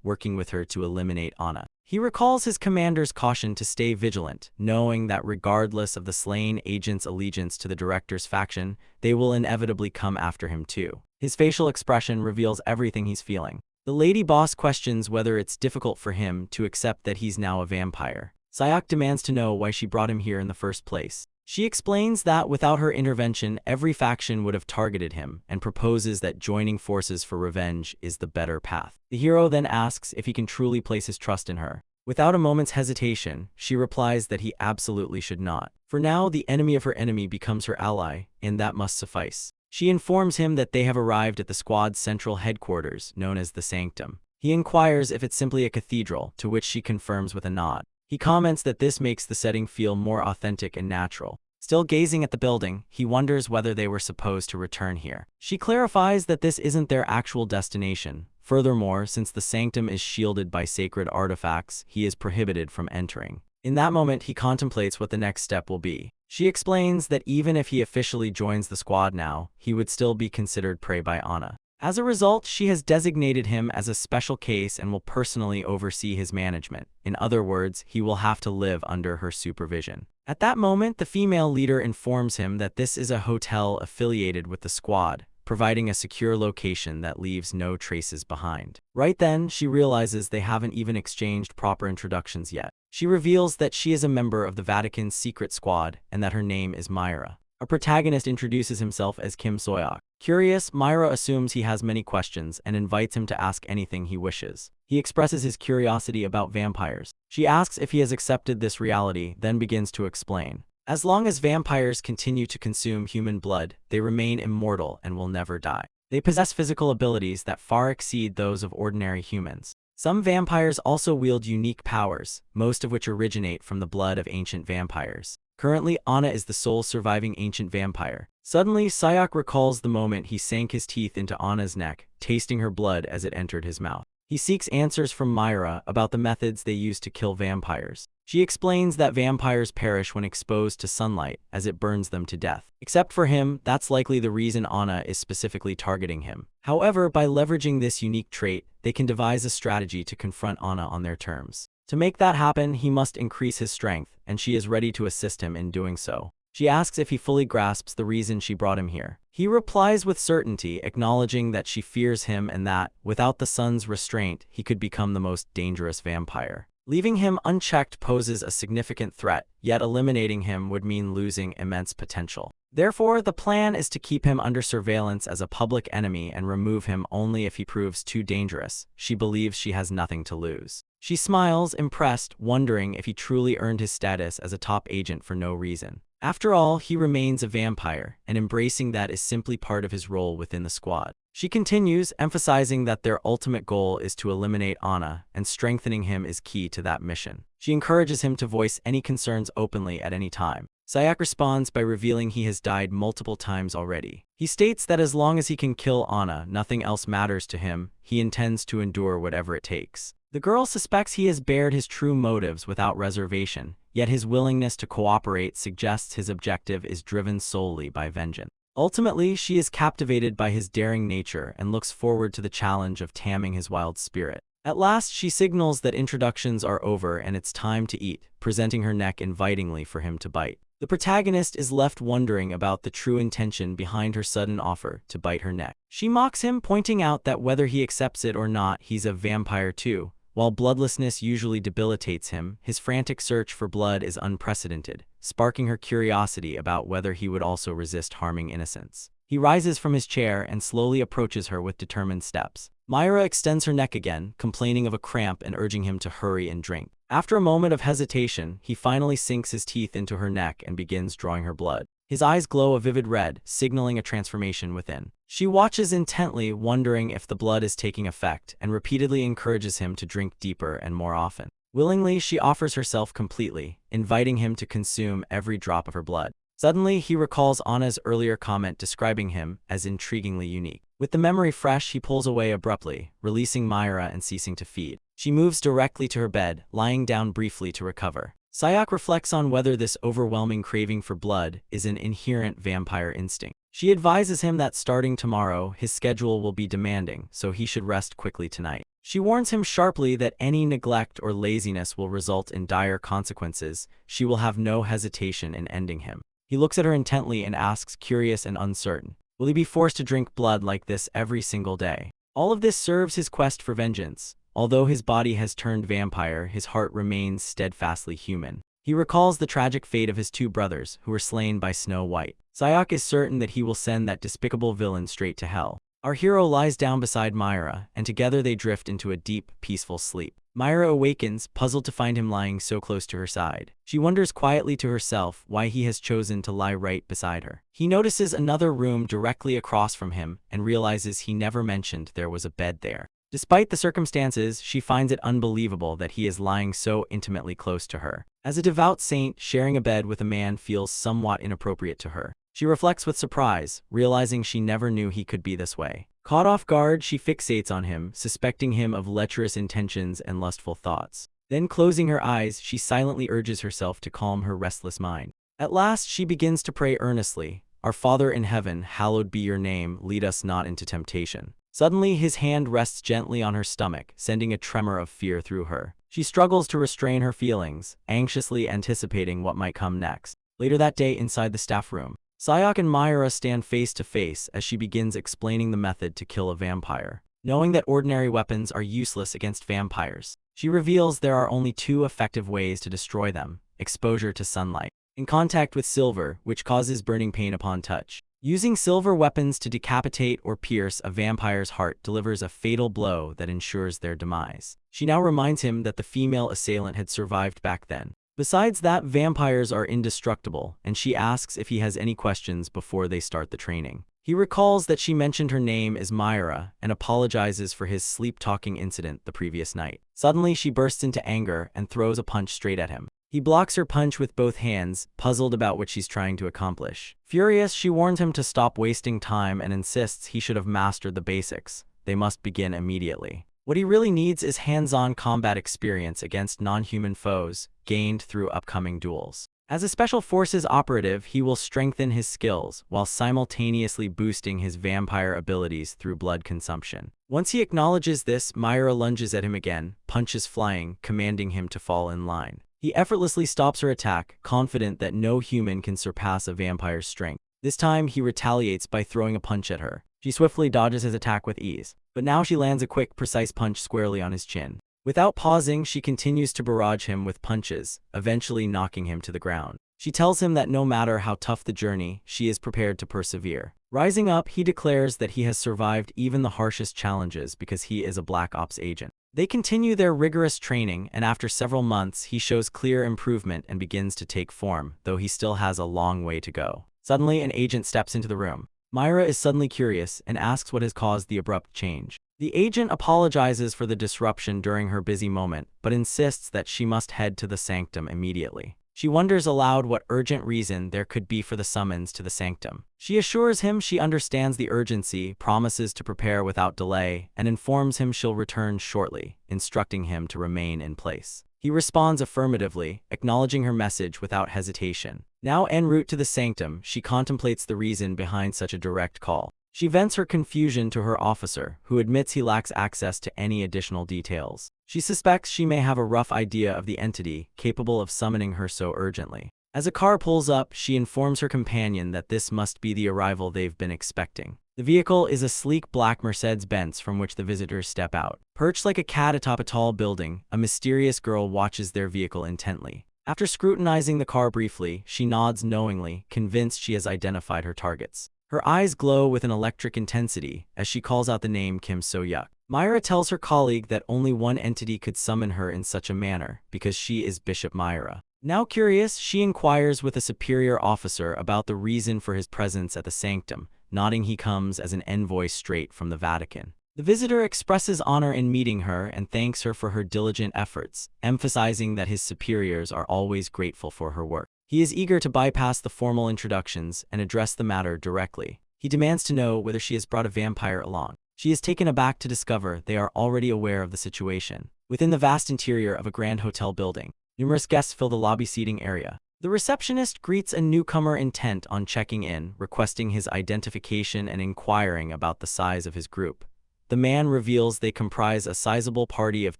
working with her to eliminate Anna. He recalls his commander's caution to stay vigilant, knowing that regardless of the slain agent's allegiance to the director's faction, they will inevitably come after him too. His facial expression reveals everything he's feeling. The lady boss questions whether it's difficult for him to accept that he's now a vampire. Sayak demands to know why she brought him here in the first place. She explains that without her intervention, every faction would have targeted him, and proposes that joining forces for revenge is the better path. The hero then asks if he can truly place his trust in her. Without a moment's hesitation, she replies that he absolutely should not. For now, the enemy of her enemy becomes her ally, and that must suffice. She informs him that they have arrived at the squad's central headquarters, known as the Sanctum. He inquires if it's simply a cathedral, to which she confirms with a nod. He comments that this makes the setting feel more authentic and natural. Still gazing at the building, he wonders whether they were supposed to return here. She clarifies that this isn't their actual destination. Furthermore, since the sanctum is shielded by sacred artifacts, he is prohibited from entering. In that moment, he contemplates what the next step will be. She explains that even if he officially joins the squad now, he would still be considered prey by Anna. As a result, she has designated him as a special case and will personally oversee his management. In other words, he will have to live under her supervision. At that moment, the female leader informs him that this is a hotel affiliated with the squad, providing a secure location that leaves no traces behind. Right then, she realizes they haven't even exchanged proper introductions yet. She reveals that she is a member of the Vatican's secret squad and that her name is Myra. Our protagonist introduces himself as Kim Soyak. Curious, Myra assumes he has many questions and invites him to ask anything he wishes. He expresses his curiosity about vampires. She asks if he has accepted this reality, then begins to explain. As long as vampires continue to consume human blood, they remain immortal and will never die. They possess physical abilities that far exceed those of ordinary humans. Some vampires also wield unique powers, most of which originate from the blood of ancient vampires. Currently, Anna is the sole surviving ancient vampire. Suddenly, Sayak recalls the moment he sank his teeth into Anna's neck, tasting her blood as it entered his mouth. He seeks answers from Myra about the methods they use to kill vampires. She explains that vampires perish when exposed to sunlight, as it burns them to death. Except for him, that's likely the reason Anna is specifically targeting him. However, by leveraging this unique trait, they can devise a strategy to confront Anna on their terms. To make that happen, he must increase his strength, and she is ready to assist him in doing so. She asks if he fully grasps the reason she brought him here. He replies with certainty, acknowledging that she fears him and that, without the sun's restraint, he could become the most dangerous vampire. Leaving him unchecked poses a significant threat, yet eliminating him would mean losing immense potential. Therefore, the plan is to keep him under surveillance as a public enemy and remove him only if he proves too dangerous. She believes she has nothing to lose. She smiles, impressed, wondering if he truly earned his status as a top agent for no reason. After all, he remains a vampire, and embracing that is simply part of his role within the squad. She continues, emphasizing that their ultimate goal is to eliminate Anna, and strengthening him is key to that mission. She encourages him to voice any concerns openly at any time. Sayak responds by revealing he has died multiple times already. He states that as long as he can kill Anna, nothing else matters to him. He intends to endure whatever it takes. The girl suspects he has bared his true motives without reservation, yet his willingness to cooperate suggests his objective is driven solely by vengeance. Ultimately, she is captivated by his daring nature and looks forward to the challenge of taming his wild spirit. At last, she signals that introductions are over and it's time to eat, presenting her neck invitingly for him to bite. The protagonist is left wondering about the true intention behind her sudden offer to bite her neck. She mocks him, pointing out that whether he accepts it or not, he's a vampire too. While bloodlessness usually debilitates him, his frantic search for blood is unprecedented, sparking her curiosity about whether he would also resist harming innocents. He rises from his chair and slowly approaches her with determined steps. Myra extends her neck again, complaining of a cramp and urging him to hurry and drink. After a moment of hesitation, he finally sinks his teeth into her neck and begins drawing her blood. His eyes glow a vivid red, signaling a transformation within. She watches intently, wondering if the blood is taking effect, and repeatedly encourages him to drink deeper and more often. Willingly, she offers herself completely, inviting him to consume every drop of her blood. Suddenly, he recalls Anna's earlier comment describing him as intriguingly unique. With the memory fresh, he pulls away abruptly, releasing Myra and ceasing to feed. She moves directly to her bed, lying down briefly to recover. Sayok reflects on whether this overwhelming craving for blood is an inherent vampire instinct. She advises him that starting tomorrow, his schedule will be demanding, so he should rest quickly tonight. She warns him sharply that any neglect or laziness will result in dire consequences. She will have no hesitation in ending him. He looks at her intently and asks, curious and uncertain, will he be forced to drink blood like this every single day? All of this serves his quest for vengeance. Although his body has turned vampire, his heart remains steadfastly human. He recalls the tragic fate of his two brothers, who were slain by Snow White. Sayok is certain that he will send that despicable villain straight to hell. Our hero lies down beside Myra, and together they drift into a deep, peaceful sleep. Myra awakens, puzzled to find him lying so close to her side. She wonders quietly to herself why he has chosen to lie right beside her. He notices another room directly across from him and realizes he never mentioned there was a bed there. Despite the circumstances, she finds it unbelievable that he is lying so intimately close to her. As a devout saint, sharing a bed with a man feels somewhat inappropriate to her. She reflects with surprise, realizing she never knew he could be this way. Caught off guard, she fixates on him, suspecting him of lecherous intentions and lustful thoughts. Then, closing her eyes, she silently urges herself to calm her restless mind. At last, she begins to pray earnestly, "Our Father in heaven, hallowed be your name, lead us not into temptation." Suddenly, his hand rests gently on her stomach, sending a tremor of fear through her. She struggles to restrain her feelings, anxiously anticipating what might come next. Later that day, inside the staff room, Sayok and Myra stand face to face as she begins explaining the method to kill a vampire. Knowing that ordinary weapons are useless against vampires, she reveals there are only two effective ways to destroy them: exposure to sunlight, and contact with silver, which causes burning pain upon touch. Using silver weapons to decapitate or pierce a vampire's heart delivers a fatal blow that ensures their demise. She now reminds him that the female assailant had survived back then. Besides that, vampires are indestructible, and she asks if he has any questions before they start the training. He recalls that she mentioned her name is Myra and apologizes for his sleep-talking incident the previous night. Suddenly, she bursts into anger and throws a punch straight at him. He blocks her punch with both hands, puzzled about what she's trying to accomplish. Furious, she warns him to stop wasting time and insists he should have mastered the basics. They must begin immediately. What he really needs is hands-on combat experience against non-human foes, gained through upcoming duels. As a Special Forces operative, he will strengthen his skills, while simultaneously boosting his vampire abilities through blood consumption. Once he acknowledges this, Myra lunges at him again, punches flying, commanding him to fall in line. He effortlessly stops her attack, confident that no human can surpass a vampire's strength. This time, he retaliates by throwing a punch at her. She swiftly dodges his attack with ease, but now she lands a quick, precise punch squarely on his chin. Without pausing, she continues to barrage him with punches, eventually knocking him to the ground. She tells him that no matter how tough the journey, she is prepared to persevere. Rising up, he declares that he has survived even the harshest challenges because he is a Black Ops agent. They continue their rigorous training, and after several months, he shows clear improvement and begins to take form, though he still has a long way to go. Suddenly, an agent steps into the room. Myra is suddenly curious and asks what has caused the abrupt change. The agent apologizes for the disruption during her busy moment, but insists that she must head to the sanctum immediately. She wonders aloud what urgent reason there could be for the summons to the sanctum. She assures him she understands the urgency, promises to prepare without delay, and informs him she'll return shortly, instructing him to remain in place. He responds affirmatively, acknowledging her message without hesitation. Now en route to the sanctum, she contemplates the reason behind such a direct call. She vents her confusion to her officer, who admits he lacks access to any additional details. She suspects she may have a rough idea of the entity capable of summoning her so urgently. As a car pulls up, she informs her companion that this must be the arrival they've been expecting. The vehicle is a sleek black Mercedes-Benz from which the visitors step out. Perched like a cat atop a tall building, a mysterious girl watches their vehicle intently. After scrutinizing the car briefly, she nods knowingly, convinced she has identified her targets. Her eyes glow with an electric intensity as she calls out the name Kim So-yuk. Myra tells her colleague that only one entity could summon her in such a manner, because she is Bishop Myra. Now curious, she inquires with a superior officer about the reason for his presence at the sanctum, nodding he comes as an envoy straight from the Vatican. The visitor expresses honor in meeting her and thanks her for her diligent efforts, emphasizing that his superiors are always grateful for her work. He is eager to bypass the formal introductions and address the matter directly. He demands to know whether she has brought a vampire along. She is taken aback to discover they are already aware of the situation. Within the vast interior of a grand hotel building, numerous guests fill the lobby seating area. The receptionist greets a newcomer intent on checking in, requesting his identification and inquiring about the size of his group. The man reveals they comprise a sizable party of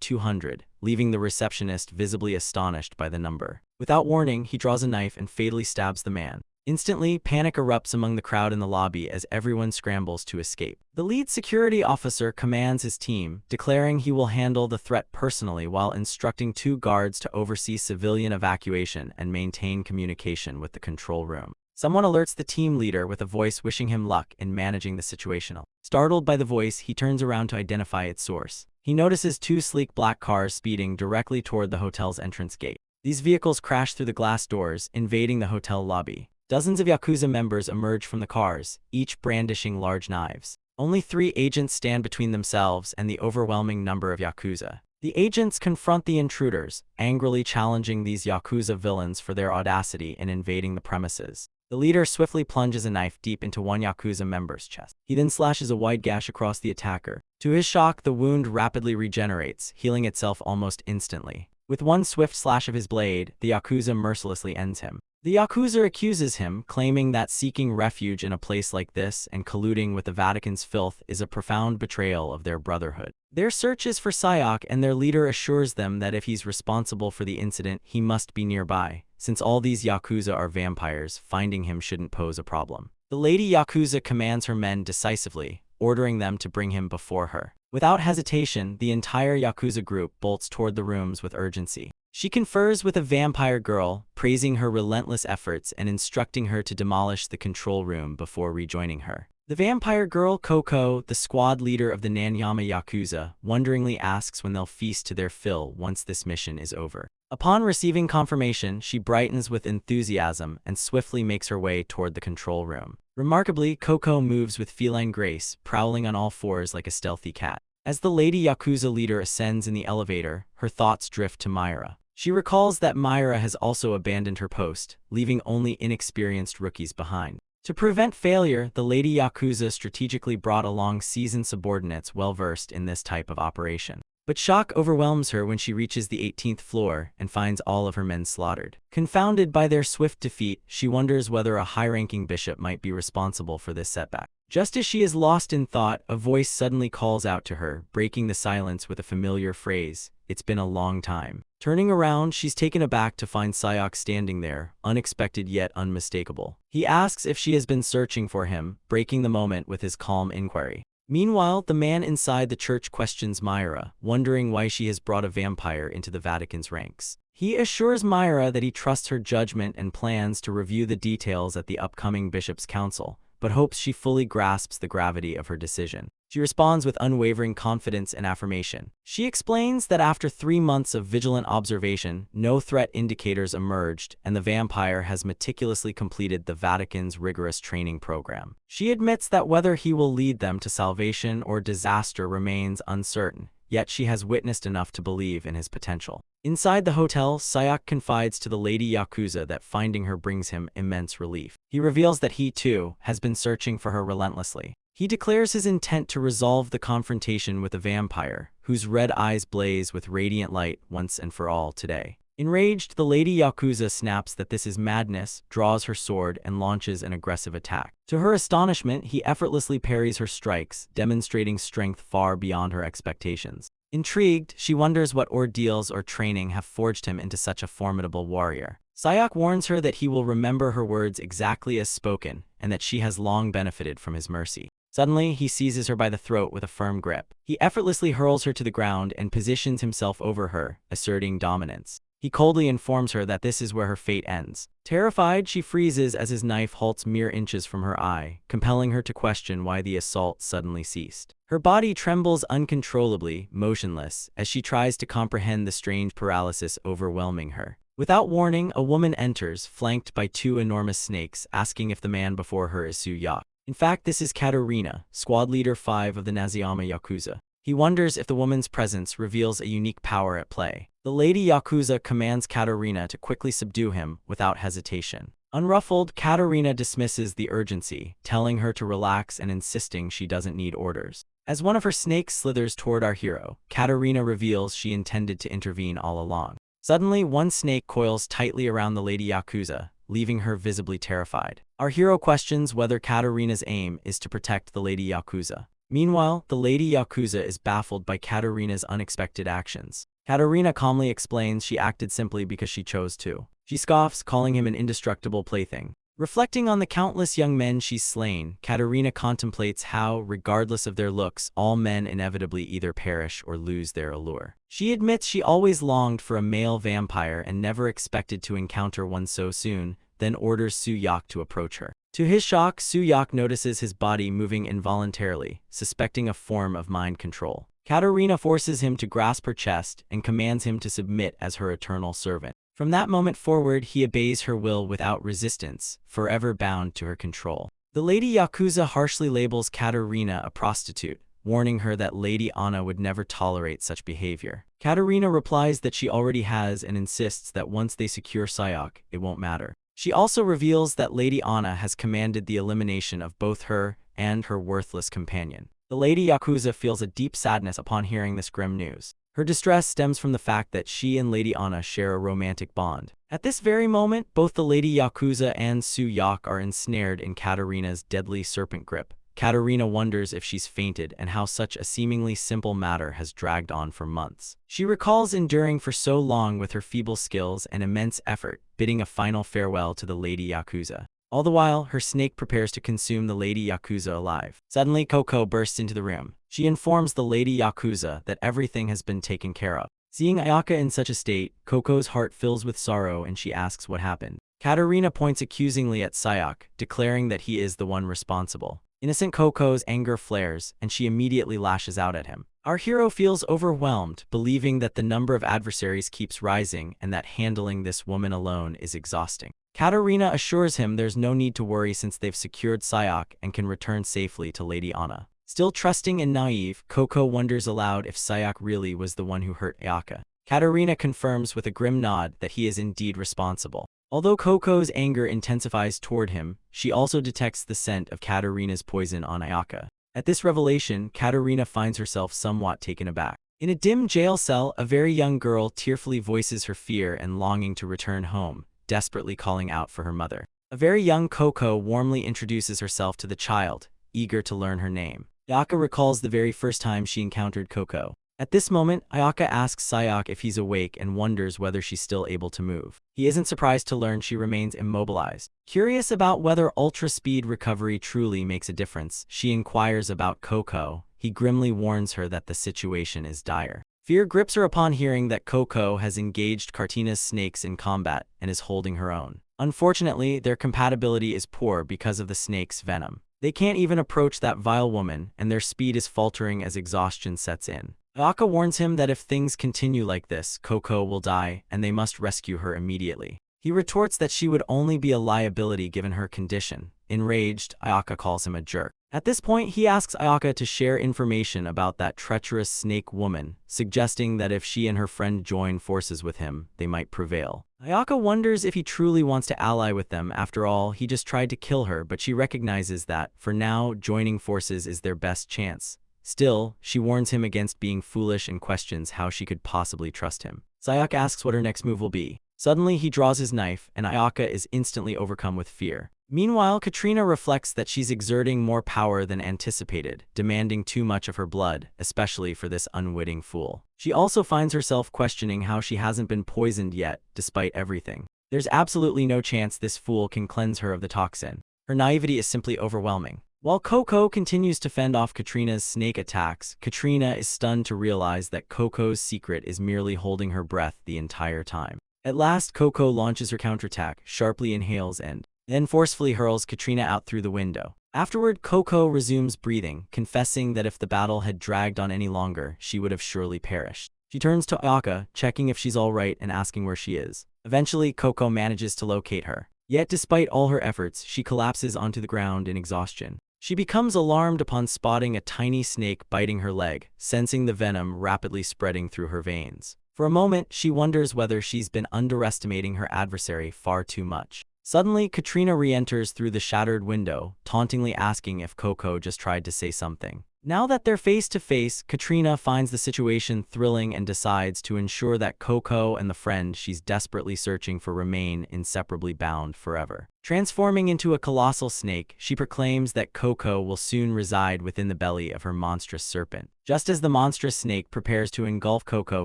200, leaving the receptionist visibly astonished by the number. Without warning, he draws a knife and fatally stabs the man. Instantly, panic erupts among the crowd in the lobby as everyone scrambles to escape. The lead security officer commands his team, declaring he will handle the threat personally while instructing 2 guards to oversee civilian evacuation and maintain communication with the control room. Someone alerts the team leader with a voice wishing him luck in managing the situation. Startled by the voice, he turns around to identify its source. He notices 2 sleek black cars speeding directly toward the hotel's entrance gate. These vehicles crash through the glass doors, invading the hotel lobby. Dozens of Yakuza members emerge from the cars, each brandishing large knives. Only 3 agents stand between themselves and the overwhelming number of Yakuza. The agents confront the intruders, angrily challenging these Yakuza villains for their audacity in invading the premises. The leader swiftly plunges a knife deep into one Yakuza member's chest. He then slashes a wide gash across the attacker. To his shock, the wound rapidly regenerates, healing itself almost instantly. With one swift slash of his blade, the Yakuza mercilessly ends him. The Yakuza accuses him, claiming that seeking refuge in a place like this and colluding with the Vatican's filth is a profound betrayal of their brotherhood. Their search is for Sayok, and their leader assures them that if he's responsible for the incident, he must be nearby. Since all these Yakuza are vampires, finding him shouldn't pose a problem. The Lady Yakuza commands her men decisively, ordering them to bring him before her. Without hesitation, the entire Yakuza group bolts toward the rooms with urgency. She confers with a vampire girl, praising her relentless efforts and instructing her to demolish the control room before rejoining her. The vampire girl Coco, the squad leader of the Nanyama Yakuza, wonderingly asks when they'll feast to their fill once this mission is over. Upon receiving confirmation, she brightens with enthusiasm and swiftly makes her way toward the control room. Remarkably, Coco moves with feline grace, prowling on all 4s like a stealthy cat. As the Lady Yakuza leader ascends in the elevator, her thoughts drift to Myra. She recalls that Myra has also abandoned her post, leaving only inexperienced rookies behind. To prevent failure, the Lady Yakuza strategically brought along seasoned subordinates well-versed in this type of operation. But shock overwhelms her when she reaches the 18th floor and finds all of her men slaughtered. Confounded by their swift defeat, she wonders whether a high-ranking bishop might be responsible for this setback. Just as she is lost in thought, a voice suddenly calls out to her, breaking the silence with a familiar phrase, "It's been a long time." Turning around, she's taken aback to find Sayok standing there, unexpected yet unmistakable. He asks if she has been searching for him, breaking the moment with his calm inquiry. Meanwhile, the man inside the church questions Myra, wondering why she has brought a vampire into the Vatican's ranks. He assures Myra that he trusts her judgment and plans to review the details at the upcoming Bishop's Council, but hopes she fully grasps the gravity of her decision. She responds with unwavering confidence and affirmation. She explains that after 3 months of vigilant observation, no threat indicators emerged, and the vampire has meticulously completed the Vatican's rigorous training program. She admits that whether he will lead them to salvation or disaster remains uncertain, yet she has witnessed enough to believe in his potential. Inside the hotel, Sayok confides to the Lady Yakuza that finding her brings him immense relief. He reveals that he, too, has been searching for her relentlessly. He declares his intent to resolve the confrontation with the vampire, whose red eyes blaze with radiant light once and for all today. Enraged, the Lady Yakuza snaps that this is madness, draws her sword, and launches an aggressive attack. To her astonishment, he effortlessly parries her strikes, demonstrating strength far beyond her expectations. Intrigued, she wonders what ordeals or training have forged him into such a formidable warrior. Sayok warns her that he will remember her words exactly as spoken, and that she has long benefited from his mercy. Suddenly, he seizes her by the throat with a firm grip. He effortlessly hurls her to the ground and positions himself over her, asserting dominance. He coldly informs her that this is where her fate ends. Terrified, she freezes as his knife halts mere inches from her eye, compelling her to question why the assault suddenly ceased. Her body trembles uncontrollably, motionless, as she tries to comprehend the strange paralysis overwhelming her. Without warning, a woman enters, flanked by 2 enormous snakes, asking if the man before her is Su-yak. In fact, this is Katerina, squad leader 5 of the Nanyama Yakuza. He wonders if the woman's presence reveals a unique power at play. The Lady Yakuza commands Katerina to quickly subdue him without hesitation. Unruffled, Katarina dismisses the urgency, telling her to relax and insisting she doesn't need orders. As one of her snakes slithers toward our hero, Katarina reveals she intended to intervene all along. Suddenly, one snake coils tightly around the Lady Yakuza, leaving her visibly terrified. Our hero questions whether Katarina's aim is to protect the Lady Yakuza. Meanwhile, the Lady Yakuza is baffled by Katarina's unexpected actions. Katarina calmly explains she acted simply because she chose to. She scoffs, calling him an indestructible plaything. Reflecting on the countless young men she's slain, Katarina contemplates how, regardless of their looks, all men inevitably either perish or lose their allure. She admits she always longed for a male vampire and never expected to encounter one so soon, then orders Suyak to approach her. To his shock, Suyak notices his body moving involuntarily, suspecting a form of mind control. Katarina forces him to grasp her chest and commands him to submit as her eternal servant. From that moment forward, he obeys her will without resistance, forever bound to her control. The Lady Yakuza harshly labels Katarina a prostitute, warning her that Lady Anna would never tolerate such behavior. Katarina replies that she already has and insists that once they secure Sayak, it won't matter. She also reveals that Lady Anna has commanded the elimination of both her and her worthless companion. The Lady Yakuza feels a deep sadness upon hearing this grim news. Her distress stems from the fact that she and Lady Anna share a romantic bond. At this very moment, both the Lady Yakuza and Suyak are ensnared in Katarina's deadly serpent grip. Katarina wonders if she's fainted and how such a seemingly simple matter has dragged on for months. She recalls enduring for so long with her feeble skills and immense effort, bidding a final farewell to the Lady Yakuza. All the while, her snake prepares to consume the Lady Yakuza alive. Suddenly, Coco bursts into the room. She informs the Lady Yakuza that everything has been taken care of. Seeing Ayaka in such a state, Coco's heart fills with sorrow and she asks what happened. Katarina points accusingly at Sayak, declaring that he is the one responsible. Innocent Coco's anger flares, and she immediately lashes out at him. Our hero feels overwhelmed, believing that the number of adversaries keeps rising and that handling this woman alone is exhausting. Katarina assures him there's no need to worry since they've secured Sayak and can return safely to Lady Anna. Still trusting and naive, Coco wonders aloud if Sayak really was the one who hurt Ayaka. Katarina confirms with a grim nod that he is indeed responsible. Although Coco's anger intensifies toward him, she also detects the scent of Katarina's poison on Ayaka. At this revelation, Katarina finds herself somewhat taken aback. In a dim jail cell, a very young girl tearfully voices her fear and longing to return home, desperately calling out for her mother. A very young Coco warmly introduces herself to the child, eager to learn her name. Ayaka recalls the very first time she encountered Coco. At this moment, Ayaka asks Sayak if he's awake and wonders whether she's still able to move. He isn't surprised to learn she remains immobilized. Curious about whether ultra-speed recovery truly makes a difference, she inquires about Coco. He grimly warns her that the situation is dire. Fear grips her upon hearing that Coco has engaged Kartina's snakes in combat and is holding her own. Unfortunately, their compatibility is poor because of the snake's venom. They can't even approach that vile woman, and their speed is faltering as exhaustion sets in. Ayaka warns him that if things continue like this, Coco will die, and they must rescue her immediately. He retorts that she would only be a liability given her condition. Enraged, Ayaka calls him a jerk. At this point, he asks Ayaka to share information about that treacherous snake woman, suggesting that if she and her friend join forces with him, they might prevail. Ayaka wonders if he truly wants to ally with them. After all, he just tried to kill her, but she recognizes that, for now, joining forces is their best chance. Still, she warns him against being foolish and questions how she could possibly trust him. Sayak asks what her next move will be. Suddenly, he draws his knife, and Ayaka is instantly overcome with fear. Meanwhile, Katrina reflects that she's exerting more power than anticipated, demanding too much of her blood, especially for this unwitting fool. She also finds herself questioning how she hasn't been poisoned yet, despite everything. There's absolutely no chance this fool can cleanse her of the toxin. Her naivety is simply overwhelming. While Coco continues to fend off Katrina's snake attacks, Katrina is stunned to realize that Coco's secret is merely holding her breath the entire time. At last, Coco launches her counterattack, sharply inhales and then forcefully hurls Katrina out through the window. Afterward, Coco resumes breathing, confessing that if the battle had dragged on any longer, she would have surely perished. She turns to Ayaka, checking if she's all right and asking where she is. Eventually, Coco manages to locate her. Yet despite all her efforts, she collapses onto the ground in exhaustion. She becomes alarmed upon spotting a tiny snake biting her leg, sensing the venom rapidly spreading through her veins. For a moment, she wonders whether she's been underestimating her adversary far too much. Suddenly, Katrina re-enters through the shattered window, tauntingly asking if Coco just tried to say something. Now that they're face to face, Katrina finds the situation thrilling and decides to ensure that Coco and the friend she's desperately searching for remain inseparably bound forever. Transforming into a colossal snake, she proclaims that Coco will soon reside within the belly of her monstrous serpent. Just as the monstrous snake prepares to engulf Coco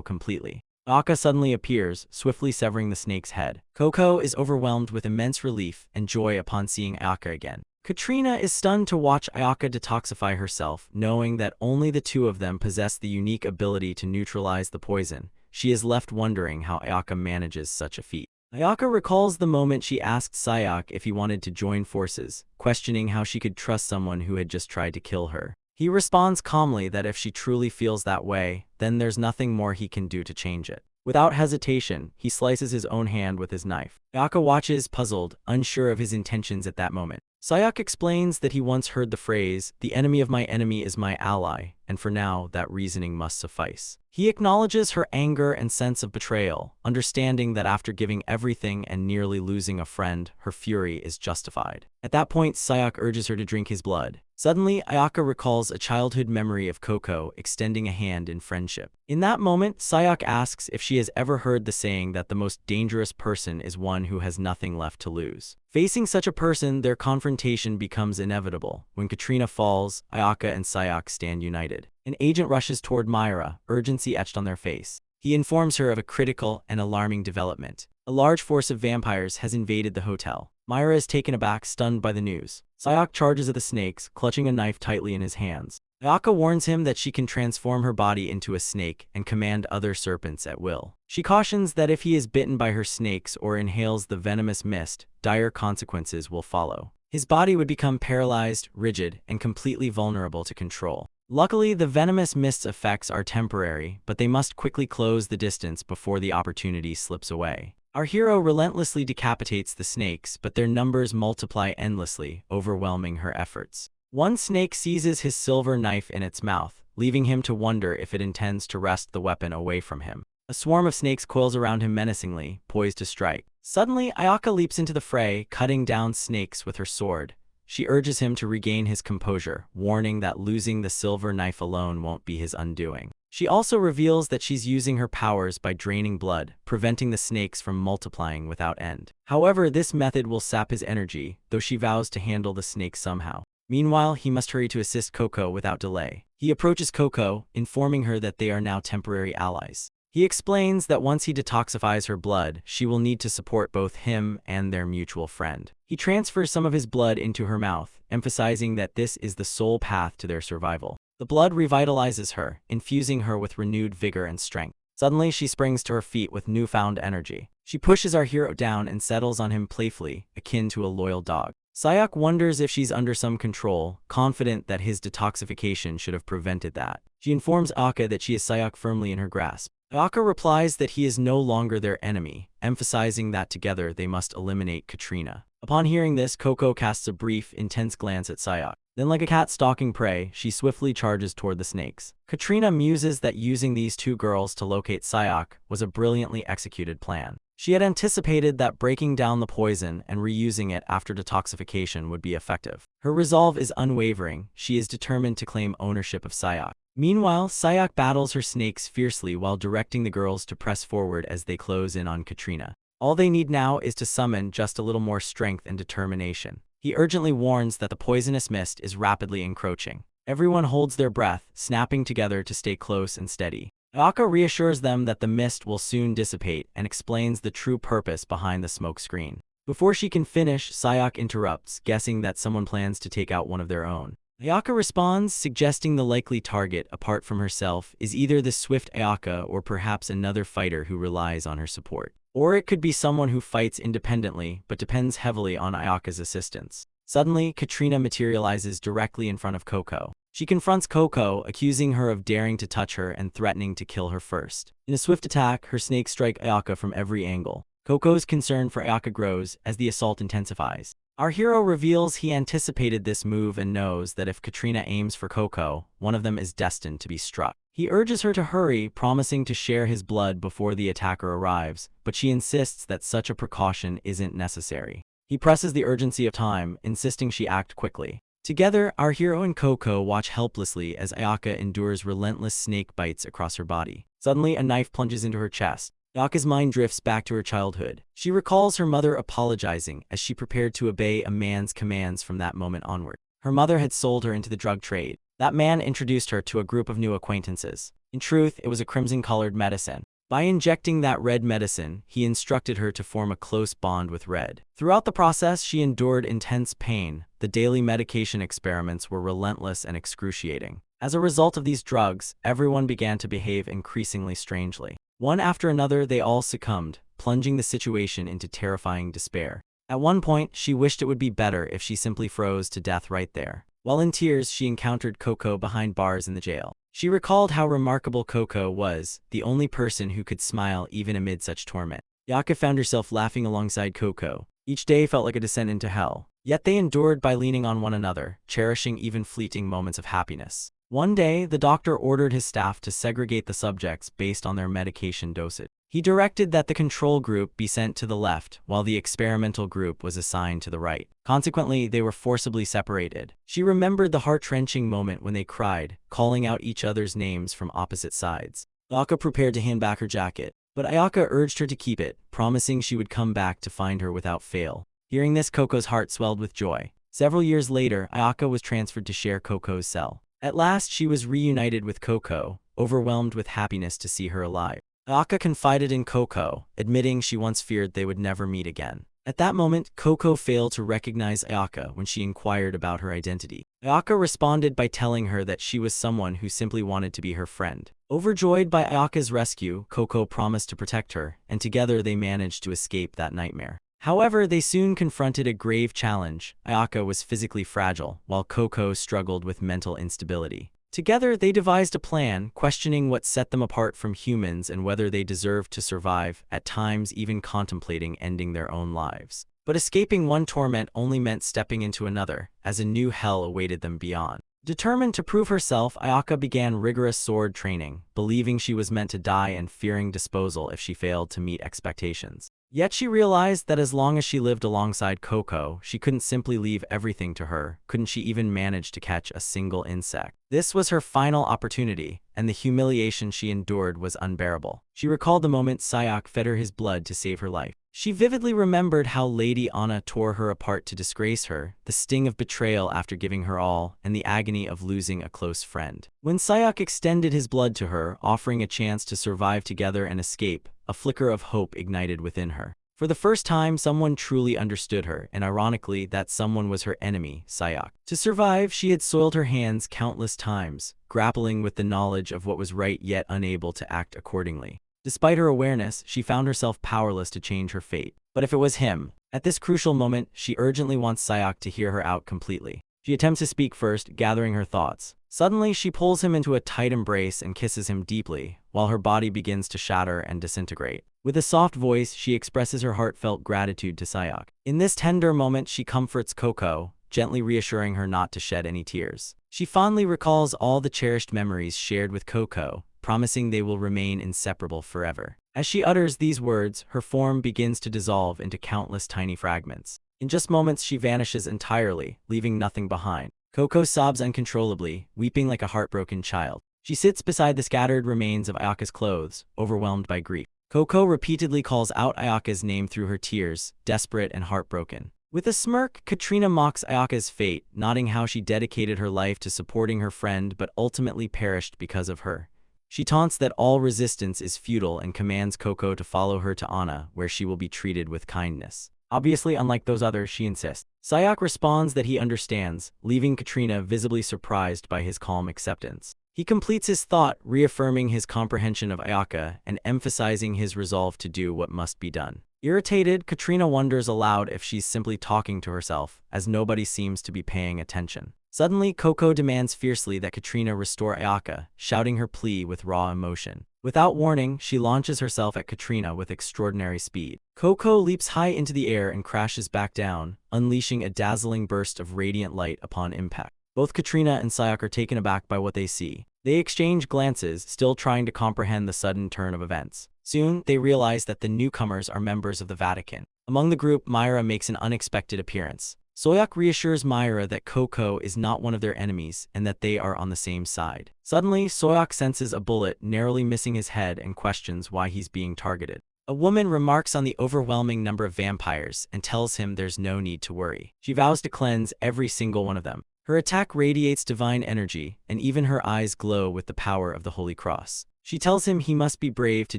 completely, Ayaka suddenly appears, swiftly severing the snake's head. Coco is overwhelmed with immense relief and joy upon seeing Ayaka again. Katrina is stunned to watch Ayaka detoxify herself, knowing that only the two of them possess the unique ability to neutralize the poison. She is left wondering how Ayaka manages such a feat. Ayaka recalls the moment she asked Sayak if he wanted to join forces, questioning how she could trust someone who had just tried to kill her. He responds calmly that if she truly feels that way, then there's nothing more he can do to change it. Without hesitation, he slices his own hand with his knife. Ayaka watches, puzzled, unsure of his intentions at that moment. Sayak explains that he once heard the phrase, "The enemy of my enemy is my ally," and for now, that reasoning must suffice. He acknowledges her anger and sense of betrayal, understanding that after giving everything and nearly losing a friend, her fury is justified. At that point, Sayak urges her to drink his blood. Suddenly, Ayaka recalls a childhood memory of Coco extending a hand in friendship. In that moment, Sayak asks if she has ever heard the saying that the most dangerous person is one who has nothing left to lose. Facing such a person, their confrontation becomes inevitable. When Katrina falls, Ayaka and Sayak stand united. An agent rushes toward Myra, urgency etched on their face. He informs her of a critical and alarming development. A large force of vampires has invaded the hotel. Myra is taken aback, stunned by the news. Sayak charges at the snakes, clutching a knife tightly in his hands. Ayaka warns him that she can transform her body into a snake and command other serpents at will. She cautions that if he is bitten by her snakes or inhales the venomous mist, dire consequences will follow. His body would become paralyzed, rigid, and completely vulnerable to control. Luckily, the venomous mist's effects are temporary, but they must quickly close the distance before the opportunity slips away. Our hero relentlessly decapitates the snakes, but their numbers multiply endlessly, overwhelming her efforts. One snake seizes his silver knife in its mouth, leaving him to wonder if it intends to wrest the weapon away from him. A swarm of snakes coils around him menacingly, poised to strike. Suddenly, Ayaka leaps into the fray, cutting down snakes with her sword. She urges him to regain his composure, warning that losing the silver knife alone won't be his undoing. She also reveals that she's using her powers by draining blood, preventing the snakes from multiplying without end. However, this method will sap his energy, though she vows to handle the snakes somehow. Meanwhile, he must hurry to assist Coco without delay. He approaches Coco, informing her that they are now temporary allies. He explains that once he detoxifies her blood, she will need to support both him and their mutual friend. He transfers some of his blood into her mouth, emphasizing that this is the sole path to their survival. The blood revitalizes her, infusing her with renewed vigor and strength. Suddenly, she springs to her feet with newfound energy. She pushes our hero down and settles on him playfully, akin to a loyal dog. Sayak wonders if she's under some control, confident that his detoxification should have prevented that. She informs Ayaka that she has Sayak firmly in her grasp. Ayaka replies that he is no longer their enemy, emphasizing that together they must eliminate Katrina. Upon hearing this, Coco casts a brief, intense glance at Sayak. Then, like a cat stalking prey, she swiftly charges toward the snakes. Katrina muses that using these two girls to locate Sayak was a brilliantly executed plan. She had anticipated that breaking down the poison and reusing it after detoxification would be effective. Her resolve is unwavering. She is determined to claim ownership of Sayak. Meanwhile, Sayak battles her snakes fiercely while directing the girls to press forward as they close in on Katrina. All they need now is to summon just a little more strength and determination. He urgently warns that the poisonous mist is rapidly encroaching. Everyone holds their breath, snapping together to stay close and steady. Ayaka reassures them that the mist will soon dissipate and explains the true purpose behind the smoke screen. Before she can finish, Sayak interrupts, guessing that someone plans to take out one of their own. Ayaka responds, suggesting the likely target, apart from herself, is either the swift Ayaka or perhaps another fighter who relies on her support. Or it could be someone who fights independently but depends heavily on Ayaka's assistance. Suddenly, Katrina materializes directly in front of Coco. She confronts Coco, accusing her of daring to touch her and threatening to kill her first. In a swift attack, her snakes strike Ayaka from every angle. Coco's concern for Ayaka grows as the assault intensifies. Our hero reveals he anticipated this move and knows that if Katrina aims for Coco, one of them is destined to be struck. He urges her to hurry, promising to share his blood before the attacker arrives, but she insists that such a precaution isn't necessary. He presses the urgency of time, insisting she act quickly. Together, our hero and Coco watch helplessly as Ayaka endures relentless snake bites across her body. Suddenly, a knife plunges into her chest. Ayaka's mind drifts back to her childhood. She recalls her mother apologizing as she prepared to obey a man's commands from that moment onward. Her mother had sold her into the drug trade. That man introduced her to a group of new acquaintances. In truth, it was a crimson-colored medicine. By injecting that red medicine, he instructed her to form a close bond with Red. Throughout the process, she endured intense pain. The daily medication experiments were relentless and excruciating. As a result of these drugs, everyone began to behave increasingly strangely. One after another, they all succumbed, plunging the situation into terrifying despair. At one point, she wished it would be better if she simply froze to death right there. While in tears, she encountered Coco behind bars in the jail. She recalled how remarkable Coco was, the only person who could smile even amid such torment. Ayaka found herself laughing alongside Coco. Each day felt like a descent into hell. Yet they endured by leaning on one another, cherishing even fleeting moments of happiness. One day, the doctor ordered his staff to segregate the subjects based on their medication dosage. He directed that the control group be sent to the left, while the experimental group was assigned to the right. Consequently, they were forcibly separated. She remembered the heart-wrenching moment when they cried, calling out each other's names from opposite sides. Ayaka prepared to hand back her jacket, but Ayaka urged her to keep it, promising she would come back to find her without fail. Hearing this, Coco's heart swelled with joy. Several years later, Ayaka was transferred to share Coco's cell. At last, she was reunited with Coco, overwhelmed with happiness to see her alive. Ayaka confided in Coco, admitting she once feared they would never meet again. At that moment, Coco failed to recognize Ayaka when she inquired about her identity. Ayaka responded by telling her that she was someone who simply wanted to be her friend. Overjoyed by Ayaka's rescue, Coco promised to protect her, and together they managed to escape that nightmare. However, they soon confronted a grave challenge. Ayaka was physically fragile, while Coco struggled with mental instability. Together, they devised a plan, questioning what set them apart from humans and whether they deserved to survive, at times even contemplating ending their own lives. But escaping one torment only meant stepping into another, as a new hell awaited them beyond. Determined to prove herself, Ayaka began rigorous sword training, believing she was meant to die and fearing disposal if she failed to meet expectations. Yet she realized that as long as she lived alongside Coco, she couldn't simply leave everything to her, couldn't she even manage to catch a single insect. This was her final opportunity, and the humiliation she endured was unbearable. She recalled the moment Sayak fed her his blood to save her life. She vividly remembered how Lady Anna tore her apart to disgrace her, the sting of betrayal after giving her all, and the agony of losing a close friend. When Sayak extended his blood to her, offering a chance to survive together and escape, a flicker of hope ignited within her. For the first time, someone truly understood her, and ironically, that someone was her enemy, Sayak. To survive, she had soiled her hands countless times, grappling with the knowledge of what was right yet unable to act accordingly. Despite her awareness, she found herself powerless to change her fate. But if it was him, at this crucial moment, she urgently wants Sayak to hear her out completely. She attempts to speak first, gathering her thoughts. Suddenly, she pulls him into a tight embrace and kisses him deeply, while her body begins to shatter and disintegrate. With a soft voice, she expresses her heartfelt gratitude to Sayak. In this tender moment, she comforts Coco, gently reassuring her not to shed any tears. She fondly recalls all the cherished memories shared with Coco, promising they will remain inseparable forever. As she utters these words, her form begins to dissolve into countless tiny fragments. In just moments, she vanishes entirely, leaving nothing behind. Coco sobs uncontrollably, weeping like a heartbroken child. She sits beside the scattered remains of Ayaka's clothes, overwhelmed by grief. Coco repeatedly calls out Ayaka's name through her tears, desperate and heartbroken. With a smirk, Katrina mocks Ayaka's fate, noting how she dedicated her life to supporting her friend but ultimately perished because of her. She taunts that all resistance is futile and commands Coco to follow her to Anna, where she will be treated with kindness. Obviously, unlike those others, she insists. Sayak responds that he understands, leaving Katrina visibly surprised by his calm acceptance. He completes his thought, reaffirming his comprehension of Ayaka and emphasizing his resolve to do what must be done. Irritated, Katrina wonders aloud if she's simply talking to herself, as nobody seems to be paying attention. Suddenly, Coco demands fiercely that Katrina restore Ayaka, shouting her plea with raw emotion. Without warning, she launches herself at Katrina with extraordinary speed. Coco leaps high into the air and crashes back down, unleashing a dazzling burst of radiant light upon impact. Both Katrina and Sayak are taken aback by what they see. They exchange glances, still trying to comprehend the sudden turn of events. Soon, they realize that the newcomers are members of the Vatican. Among the group, Myra makes an unexpected appearance. Soyok reassures Myra that Coco is not one of their enemies and that they are on the same side. Suddenly, Soyok senses a bullet narrowly missing his head and questions why he's being targeted. A woman remarks on the overwhelming number of vampires and tells him there's no need to worry. She vows to cleanse every single one of them. Her attack radiates divine energy, and even her eyes glow with the power of the Holy Cross. She tells him he must be brave to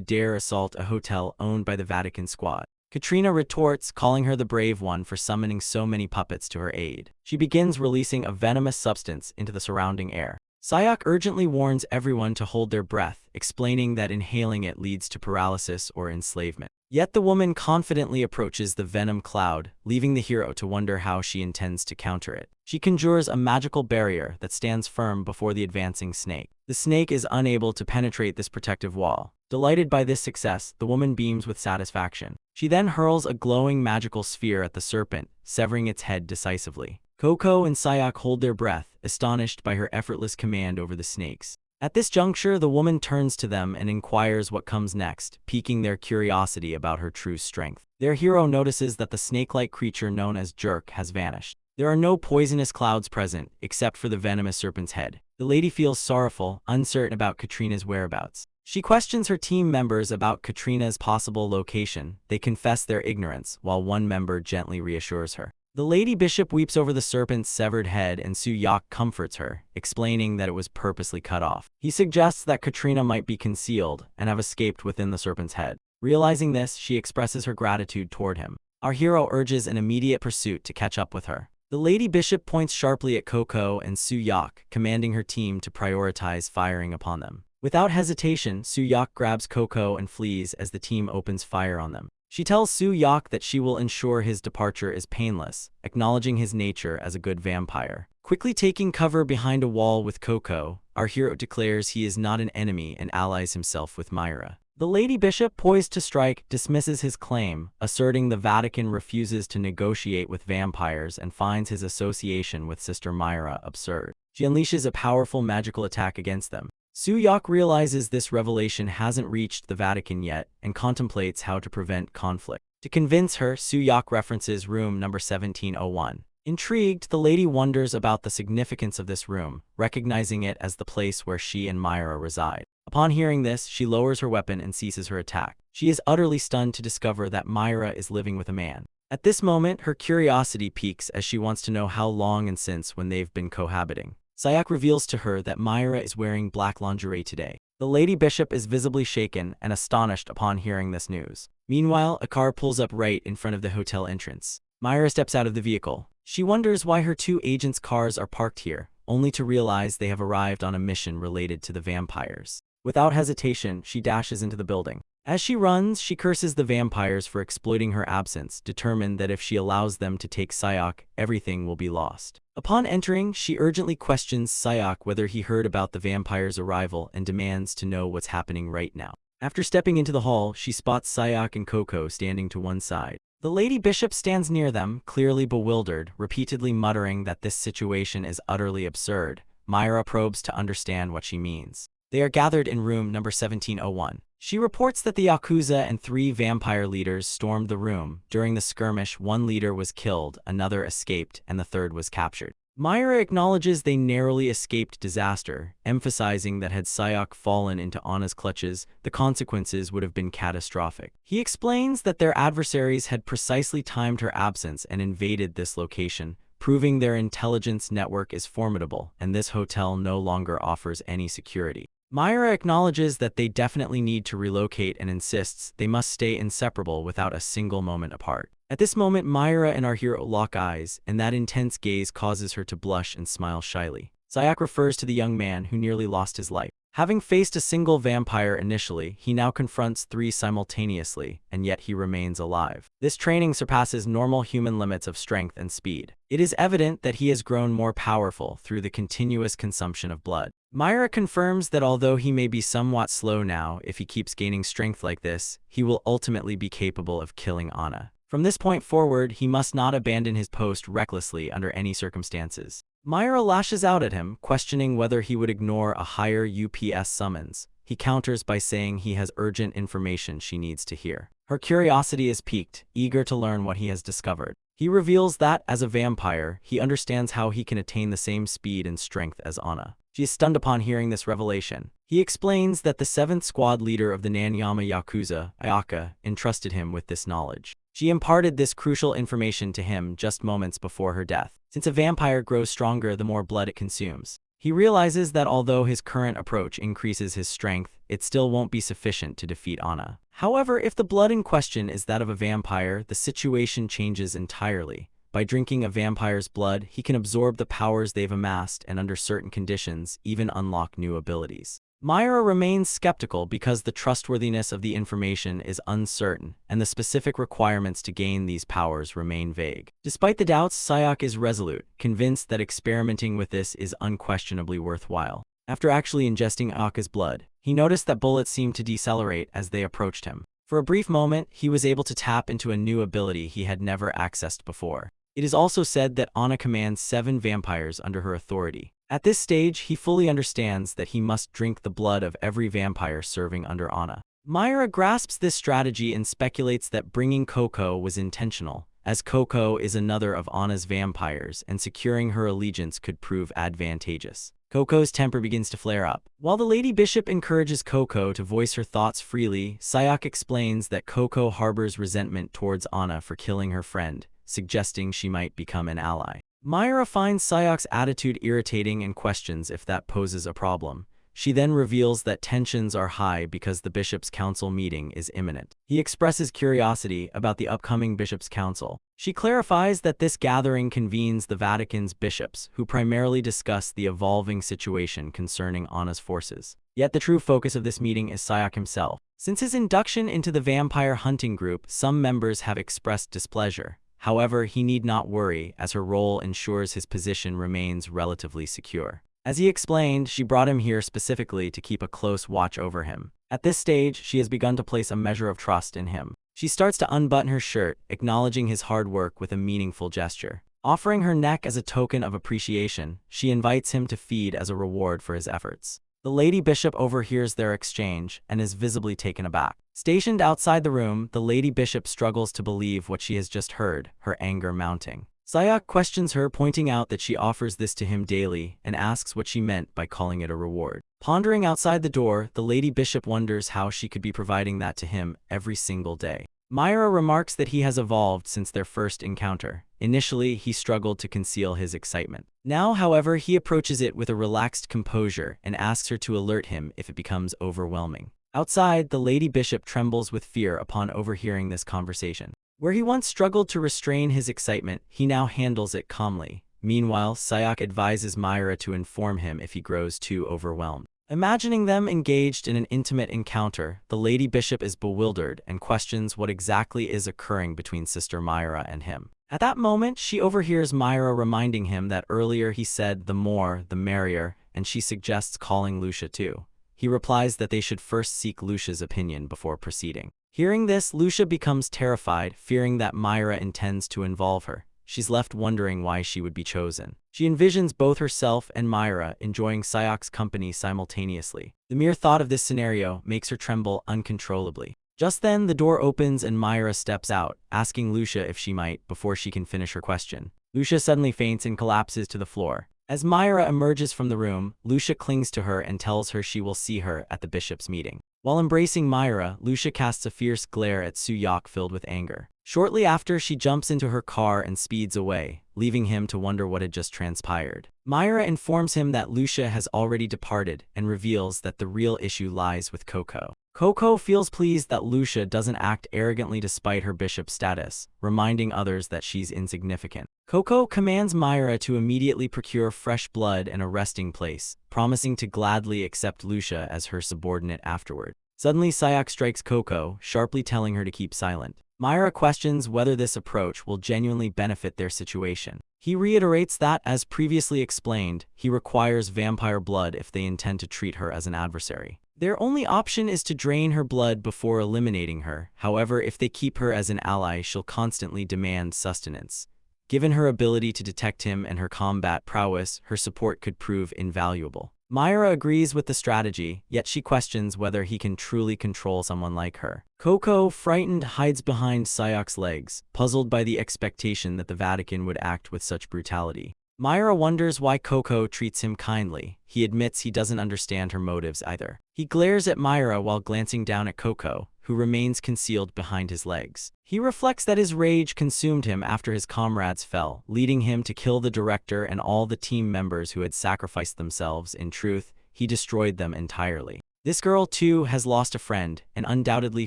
dare assault a hotel owned by the Vatican squad. Katrina retorts, calling her the brave one for summoning so many puppets to her aid. She begins releasing a venomous substance into the surrounding air. Sayok urgently warns everyone to hold their breath, explaining that inhaling it leads to paralysis or enslavement. Yet the woman confidently approaches the venom cloud, leaving the hero to wonder how she intends to counter it. She conjures a magical barrier that stands firm before the advancing snake. The snake is unable to penetrate this protective wall. Delighted by this success, the woman beams with satisfaction. She then hurls a glowing magical sphere at the serpent, severing its head decisively. Coco and Sayok hold their breath, astonished by her effortless command over the snakes. At this juncture, the woman turns to them and inquires what comes next, piquing their curiosity about her true strength. Their hero notices that the snake-like creature known as Jerk has vanished. There are no poisonous clouds present, except for the venomous serpent's head. The lady feels sorrowful, uncertain about Katrina's whereabouts. She questions her team members about Katrina's possible location. They confess their ignorance, while one member gently reassures her. The Lady Bishop weeps over the serpent's severed head and Soo-yok comforts her, explaining that it was purposely cut off. He suggests that Katrina might be concealed and have escaped within the serpent's head. Realizing this, she expresses her gratitude toward him. Our hero urges an immediate pursuit to catch up with her. The Lady Bishop points sharply at Coco and Soo-yok, commanding her team to prioritize firing upon them. Without hesitation, Soo-yok grabs Coco and flees as the team opens fire on them. She tells Soo-yok that she will ensure his departure is painless, acknowledging his nature as a good vampire. Quickly taking cover behind a wall with Coco, our hero declares he is not an enemy and allies himself with Myra. The Lady Bishop, poised to strike, dismisses his claim, asserting the Vatican refuses to negotiate with vampires and finds his association with Sister Myra absurd. She unleashes a powerful magical attack against them. Soo-yok realizes this revelation hasn't reached the Vatican yet and contemplates how to prevent conflict. To convince her, Soo-yok references room number 1701. Intrigued, the lady wonders about the significance of this room, recognizing it as the place where she and Myra reside. Upon hearing this, she lowers her weapon and ceases her attack. She is utterly stunned to discover that Myra is living with a man. At this moment, her curiosity piques as she wants to know how long and since when they've been cohabiting. Sayok reveals to her that Myra is wearing black lingerie today. The Lady Bishop is visibly shaken and astonished upon hearing this news. Meanwhile, a car pulls up right in front of the hotel entrance. Myra steps out of the vehicle. She wonders why her two agents' cars are parked here, only to realize they have arrived on a mission related to the vampires. Without hesitation, she dashes into the building. As she runs, she curses the vampires for exploiting her absence, determined that if she allows them to take Sayok, everything will be lost. Upon entering, she urgently questions Sayok whether he heard about the vampire's arrival and demands to know what's happening right now. After stepping into the hall, she spots Sayok and Coco standing to one side. The Lady Bishop stands near them, clearly bewildered, repeatedly muttering that this situation is utterly absurd. Myra probes to understand what she means. They are gathered in room number 1701. She reports that the Yakuza and 3 vampire leaders stormed the room. During the skirmish, one leader was killed, another escaped, and the third was captured. Myra acknowledges they narrowly escaped disaster, emphasizing that had Sayok fallen into Anna's clutches, the consequences would have been catastrophic. He explains that their adversaries had precisely timed her absence and invaded this location, proving their intelligence network is formidable, and this hotel no longer offers any security. Myra acknowledges that they definitely need to relocate and insists they must stay inseparable without a single moment apart. At this moment, Myra and our hero lock eyes, and that intense gaze causes her to blush and smile shyly. Sayok refers to the young man who nearly lost his life. Having faced a single vampire initially, he now confronts 3 simultaneously, and yet he remains alive. This training surpasses normal human limits of strength and speed. It is evident that he has grown more powerful through the continuous consumption of blood. Myra confirms that although he may be somewhat slow now, if he keeps gaining strength like this, he will ultimately be capable of killing Anna. From this point forward, he must not abandon his post recklessly under any circumstances. Myra lashes out at him, questioning whether he would ignore a higher UPS summons. he counters by saying he has urgent information she needs to hear. Her curiosity is piqued, eager to learn what he has discovered. He reveals that, as a vampire, he understands how he can attain the same speed and strength as Anna. She is stunned upon hearing this revelation. He explains that the 7th squad leader of the Nanyama Yakuza, Ayaka, entrusted him with this knowledge. She imparted this crucial information to him just moments before her death. Since a vampire grows stronger the more blood it consumes, he realizes that although his current approach increases his strength, it still won't be sufficient to defeat Anna. However, if the blood in question is that of a vampire, the situation changes entirely. By drinking a vampire's blood, he can absorb the powers they've amassed and, under certain conditions, even unlock new abilities. Myra remains skeptical because the trustworthiness of the information is uncertain, and the specific requirements to gain these powers remain vague. Despite the doubts, Sayaka is resolute, convinced that experimenting with this is unquestionably worthwhile. After actually ingesting Ayaka's blood, he noticed that bullets seemed to decelerate as they approached him. For a brief moment, he was able to tap into a new ability he had never accessed before. It is also said that Anna commands 7 vampires under her authority. At this stage, he fully understands that he must drink the blood of every vampire serving under Anna. Myra grasps this strategy and speculates that bringing Coco was intentional, as Coco is another of Anna's vampires and securing her allegiance could prove advantageous. Coco's temper begins to flare up. While the Lady Bishop encourages Coco to voice her thoughts freely, Sayaka explains that Coco harbors resentment towards Anna for killing her friend, suggesting she might become an ally. Myra finds Sayaka's attitude irritating and questions if that poses a problem. She then reveals that tensions are high because the Bishop's Council meeting is imminent. He expresses curiosity about the upcoming Bishop's Council. She clarifies that this gathering convenes the Vatican's bishops, who primarily discuss the evolving situation concerning Anna's forces. Yet the true focus of this meeting is Sayaka himself. Since his induction into the vampire hunting group, some members have expressed displeasure. However, he need not worry, as her role ensures his position remains relatively secure. As he explained, she brought him here specifically to keep a close watch over him. At this stage, she has begun to place a measure of trust in him. She starts to unbutton her shirt, acknowledging his hard work with a meaningful gesture. Offering her neck as a token of appreciation, she invites him to feed as a reward for his efforts. The Lady Bishop overhears their exchange and is visibly taken aback. Stationed outside the room, the Lady Bishop struggles to believe what she has just heard, her anger mounting. Sayaka questions her, pointing out that she offers this to him daily, and asks what she meant by calling it a reward. Pondering outside the door, the Lady Bishop wonders how she could be providing that to him every single day. Myra remarks that he has evolved since their first encounter. Initially, he struggled to conceal his excitement. Now, however, he approaches it with a relaxed composure and asks her to alert him if it becomes overwhelming. Outside, the Lady Bishop trembles with fear upon overhearing this conversation. Where he once struggled to restrain his excitement, he now handles it calmly. Meanwhile, Sayaka advises Myra to inform him if he grows too overwhelmed. Imagining them engaged in an intimate encounter, the Lady Bishop is bewildered and questions what exactly is occurring between Sister Myra and him. At that moment, she overhears Myra reminding him that earlier he said the more, the merrier, and she suggests calling Lucia too. He replies that they should first seek Lucia's opinion before proceeding. Hearing this, Lucia becomes terrified, fearing that Myra intends to involve her. She's left wondering why she would be chosen. She envisions both herself and Myra enjoying Sayaka's company simultaneously. The mere thought of this scenario makes her tremble uncontrollably. Just then, the door opens and Myra steps out, asking Lucia if she might, before she can finish her question. Lucia suddenly faints and collapses to the floor. As Myra emerges from the room, Lucia clings to her and tells her she will see her at the bishop's meeting. While embracing Myra, Lucia casts a fierce glare at Suyok filled with anger. Shortly after, she jumps into her car and speeds away, leaving him to wonder what had just transpired. Myra informs him that Lucia has already departed and reveals that the real issue lies with Coco. Coco feels pleased that Lucia doesn't act arrogantly despite her bishop status, reminding others that she's insignificant. Coco commands Myra to immediately procure fresh blood and a resting place, promising to gladly accept Lucia as her subordinate afterward. Suddenly, Sayaka strikes Coco, sharply telling her to keep silent. Myra questions whether this approach will genuinely benefit their situation. He reiterates that, as previously explained, he requires vampire blood if they intend to treat her as an adversary. Their only option is to drain her blood before eliminating her. However, if they keep her as an ally, she'll constantly demand sustenance. Given her ability to detect him and her combat prowess, her support could prove invaluable. Myra agrees with the strategy, yet she questions whether he can truly control someone like her. Coco, frightened, hides behind Sayak's legs, puzzled by the expectation that the Vatican would act with such brutality. Myra wonders why Coco treats him kindly. He admits he doesn't understand her motives either. He glares at Myra while glancing down at Coco, who remains concealed behind his legs. He reflects that his rage consumed him after his comrades fell, leading him to kill the director and all the team members who had sacrificed themselves. In truth, he destroyed them entirely. This girl, too, has lost a friend and undoubtedly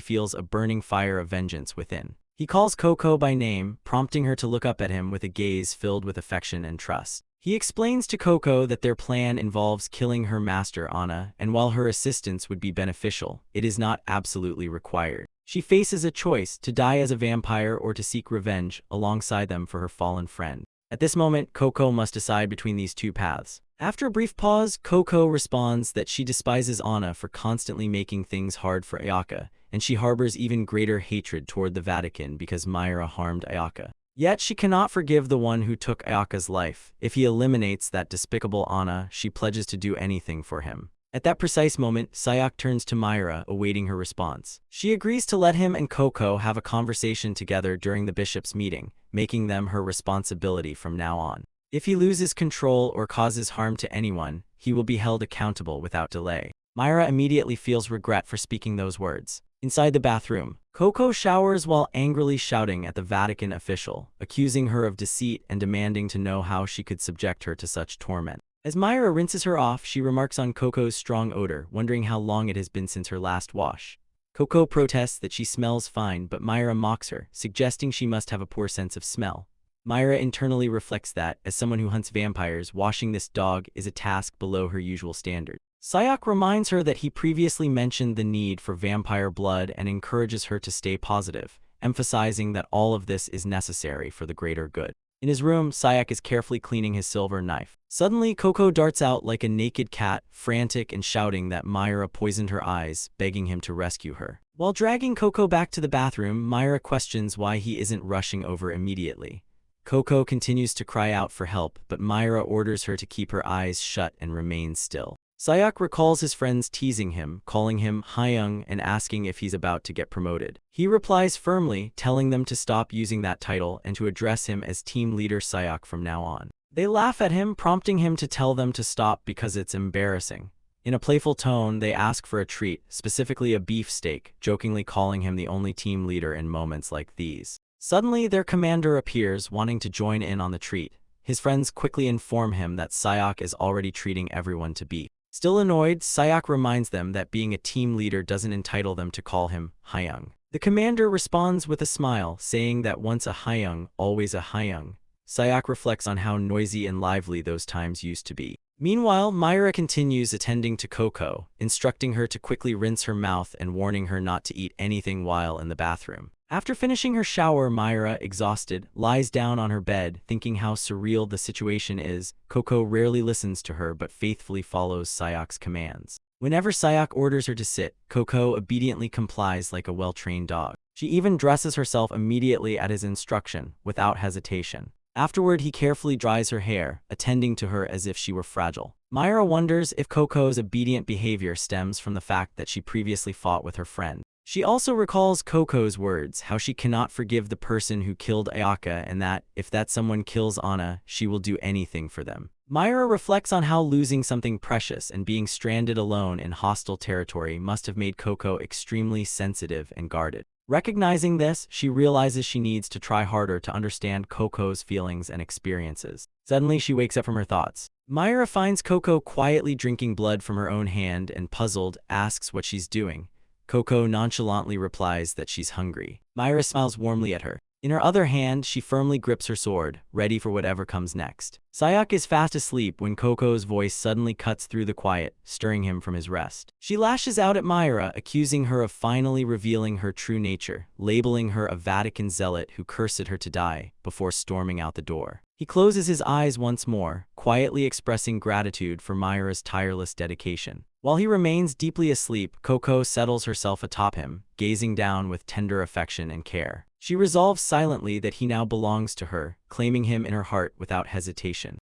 feels a burning fire of vengeance within. He calls Coco by name, prompting her to look up at him with a gaze filled with affection and trust. He explains to Coco that their plan involves killing her master Anna, and while her assistance would be beneficial, it is not absolutely required. She faces a choice: to die as a vampire or to seek revenge alongside them for her fallen friend. At this moment, Coco must decide between these two paths. After a brief pause, Coco responds that she despises Anna for constantly making things hard for Ayaka, and she harbors even greater hatred toward the Vatican because Myra harmed Ayaka. Yet she cannot forgive the one who took Ayaka's life. If he eliminates that despicable Anna, she pledges to do anything for him. At that precise moment, Sayak turns to Myra, awaiting her response. She agrees to let him and Coco have a conversation together during the bishop's meeting, making them her responsibility from now on. If he loses control or causes harm to anyone, he will be held accountable without delay. Myra immediately feels regret for speaking those words. Inside the bathroom, Coco showers while angrily shouting at the Vatican official, accusing her of deceit and demanding to know how she could subject her to such torment. As Myra rinses her off, she remarks on Coco's strong odor, wondering how long it has been since her last wash. Coco protests that she smells fine, but Myra mocks her, suggesting she must have a poor sense of smell. Myra internally reflects that, as someone who hunts vampires, washing this dog is a task below her usual standard. Sayak reminds her that he previously mentioned the need for vampire blood and encourages her to stay positive, emphasizing that all of this is necessary for the greater good. In his room, Sayak is carefully cleaning his silver knife. Suddenly, Coco darts out like a naked cat, frantic and shouting that Myra poisoned her eyes, begging him to rescue her. While dragging Coco back to the bathroom, Myra questions why he isn't rushing over immediately. Coco continues to cry out for help, but Myra orders her to keep her eyes shut and remain still. Sayak recalls his friends teasing him, calling him Hyung and asking if he's about to get promoted. He replies firmly, telling them to stop using that title and to address him as team leader Sayak from now on. They laugh at him, prompting him to tell them to stop because it's embarrassing. In a playful tone, they ask for a treat, specifically a beef steak, jokingly calling him the only team leader in moments like these. Suddenly, their commander appears, wanting to join in on the treat. His friends quickly inform him that Sayak is already treating everyone to beef. Still annoyed, Sayak reminds them that being a team leader doesn't entitle them to call him Hyung. The commander responds with a smile, saying that once a Hyung, always a Hyung. Sayak reflects on how noisy and lively those times used to be. Meanwhile, Myra continues attending to Coco, instructing her to quickly rinse her mouth and warning her not to eat anything while in the bathroom. After finishing her shower, Myra, exhausted, lies down on her bed, thinking how surreal the situation is. Coco rarely listens to her but faithfully follows Sayak's commands. Whenever Sayak orders her to sit, Coco obediently complies like a well-trained dog. She even dresses herself immediately at his instruction, without hesitation. Afterward, he carefully dries her hair, attending to her as if she were fragile. Myra wonders if Coco's obedient behavior stems from the fact that she previously fought with her friend. She also recalls Coco's words, how she cannot forgive the person who killed Ayaka and that, if that someone kills Anna, she will do anything for them. Myra reflects on how losing something precious and being stranded alone in hostile territory must have made Coco extremely sensitive and guarded. Recognizing this, she realizes she needs to try harder to understand Coco's feelings and experiences. Suddenly, she wakes up from her thoughts. Myra finds Coco quietly drinking blood from her own hand and, puzzled, asks what she's doing. Coco nonchalantly replies that she's hungry. Myra smiles warmly at her. In her other hand, she firmly grips her sword, ready for whatever comes next. Sayak is fast asleep when Coco's voice suddenly cuts through the quiet, stirring him from his rest. She lashes out at Myra, accusing her of finally revealing her true nature, labeling her a Vatican zealot who cursed her to die, before storming out the door. He closes his eyes once more, quietly expressing gratitude for Myra's tireless dedication. While he remains deeply asleep, Coco settles herself atop him, gazing down with tender affection and care. She resolves silently that he now belongs to her, claiming him in her heart without hesitation.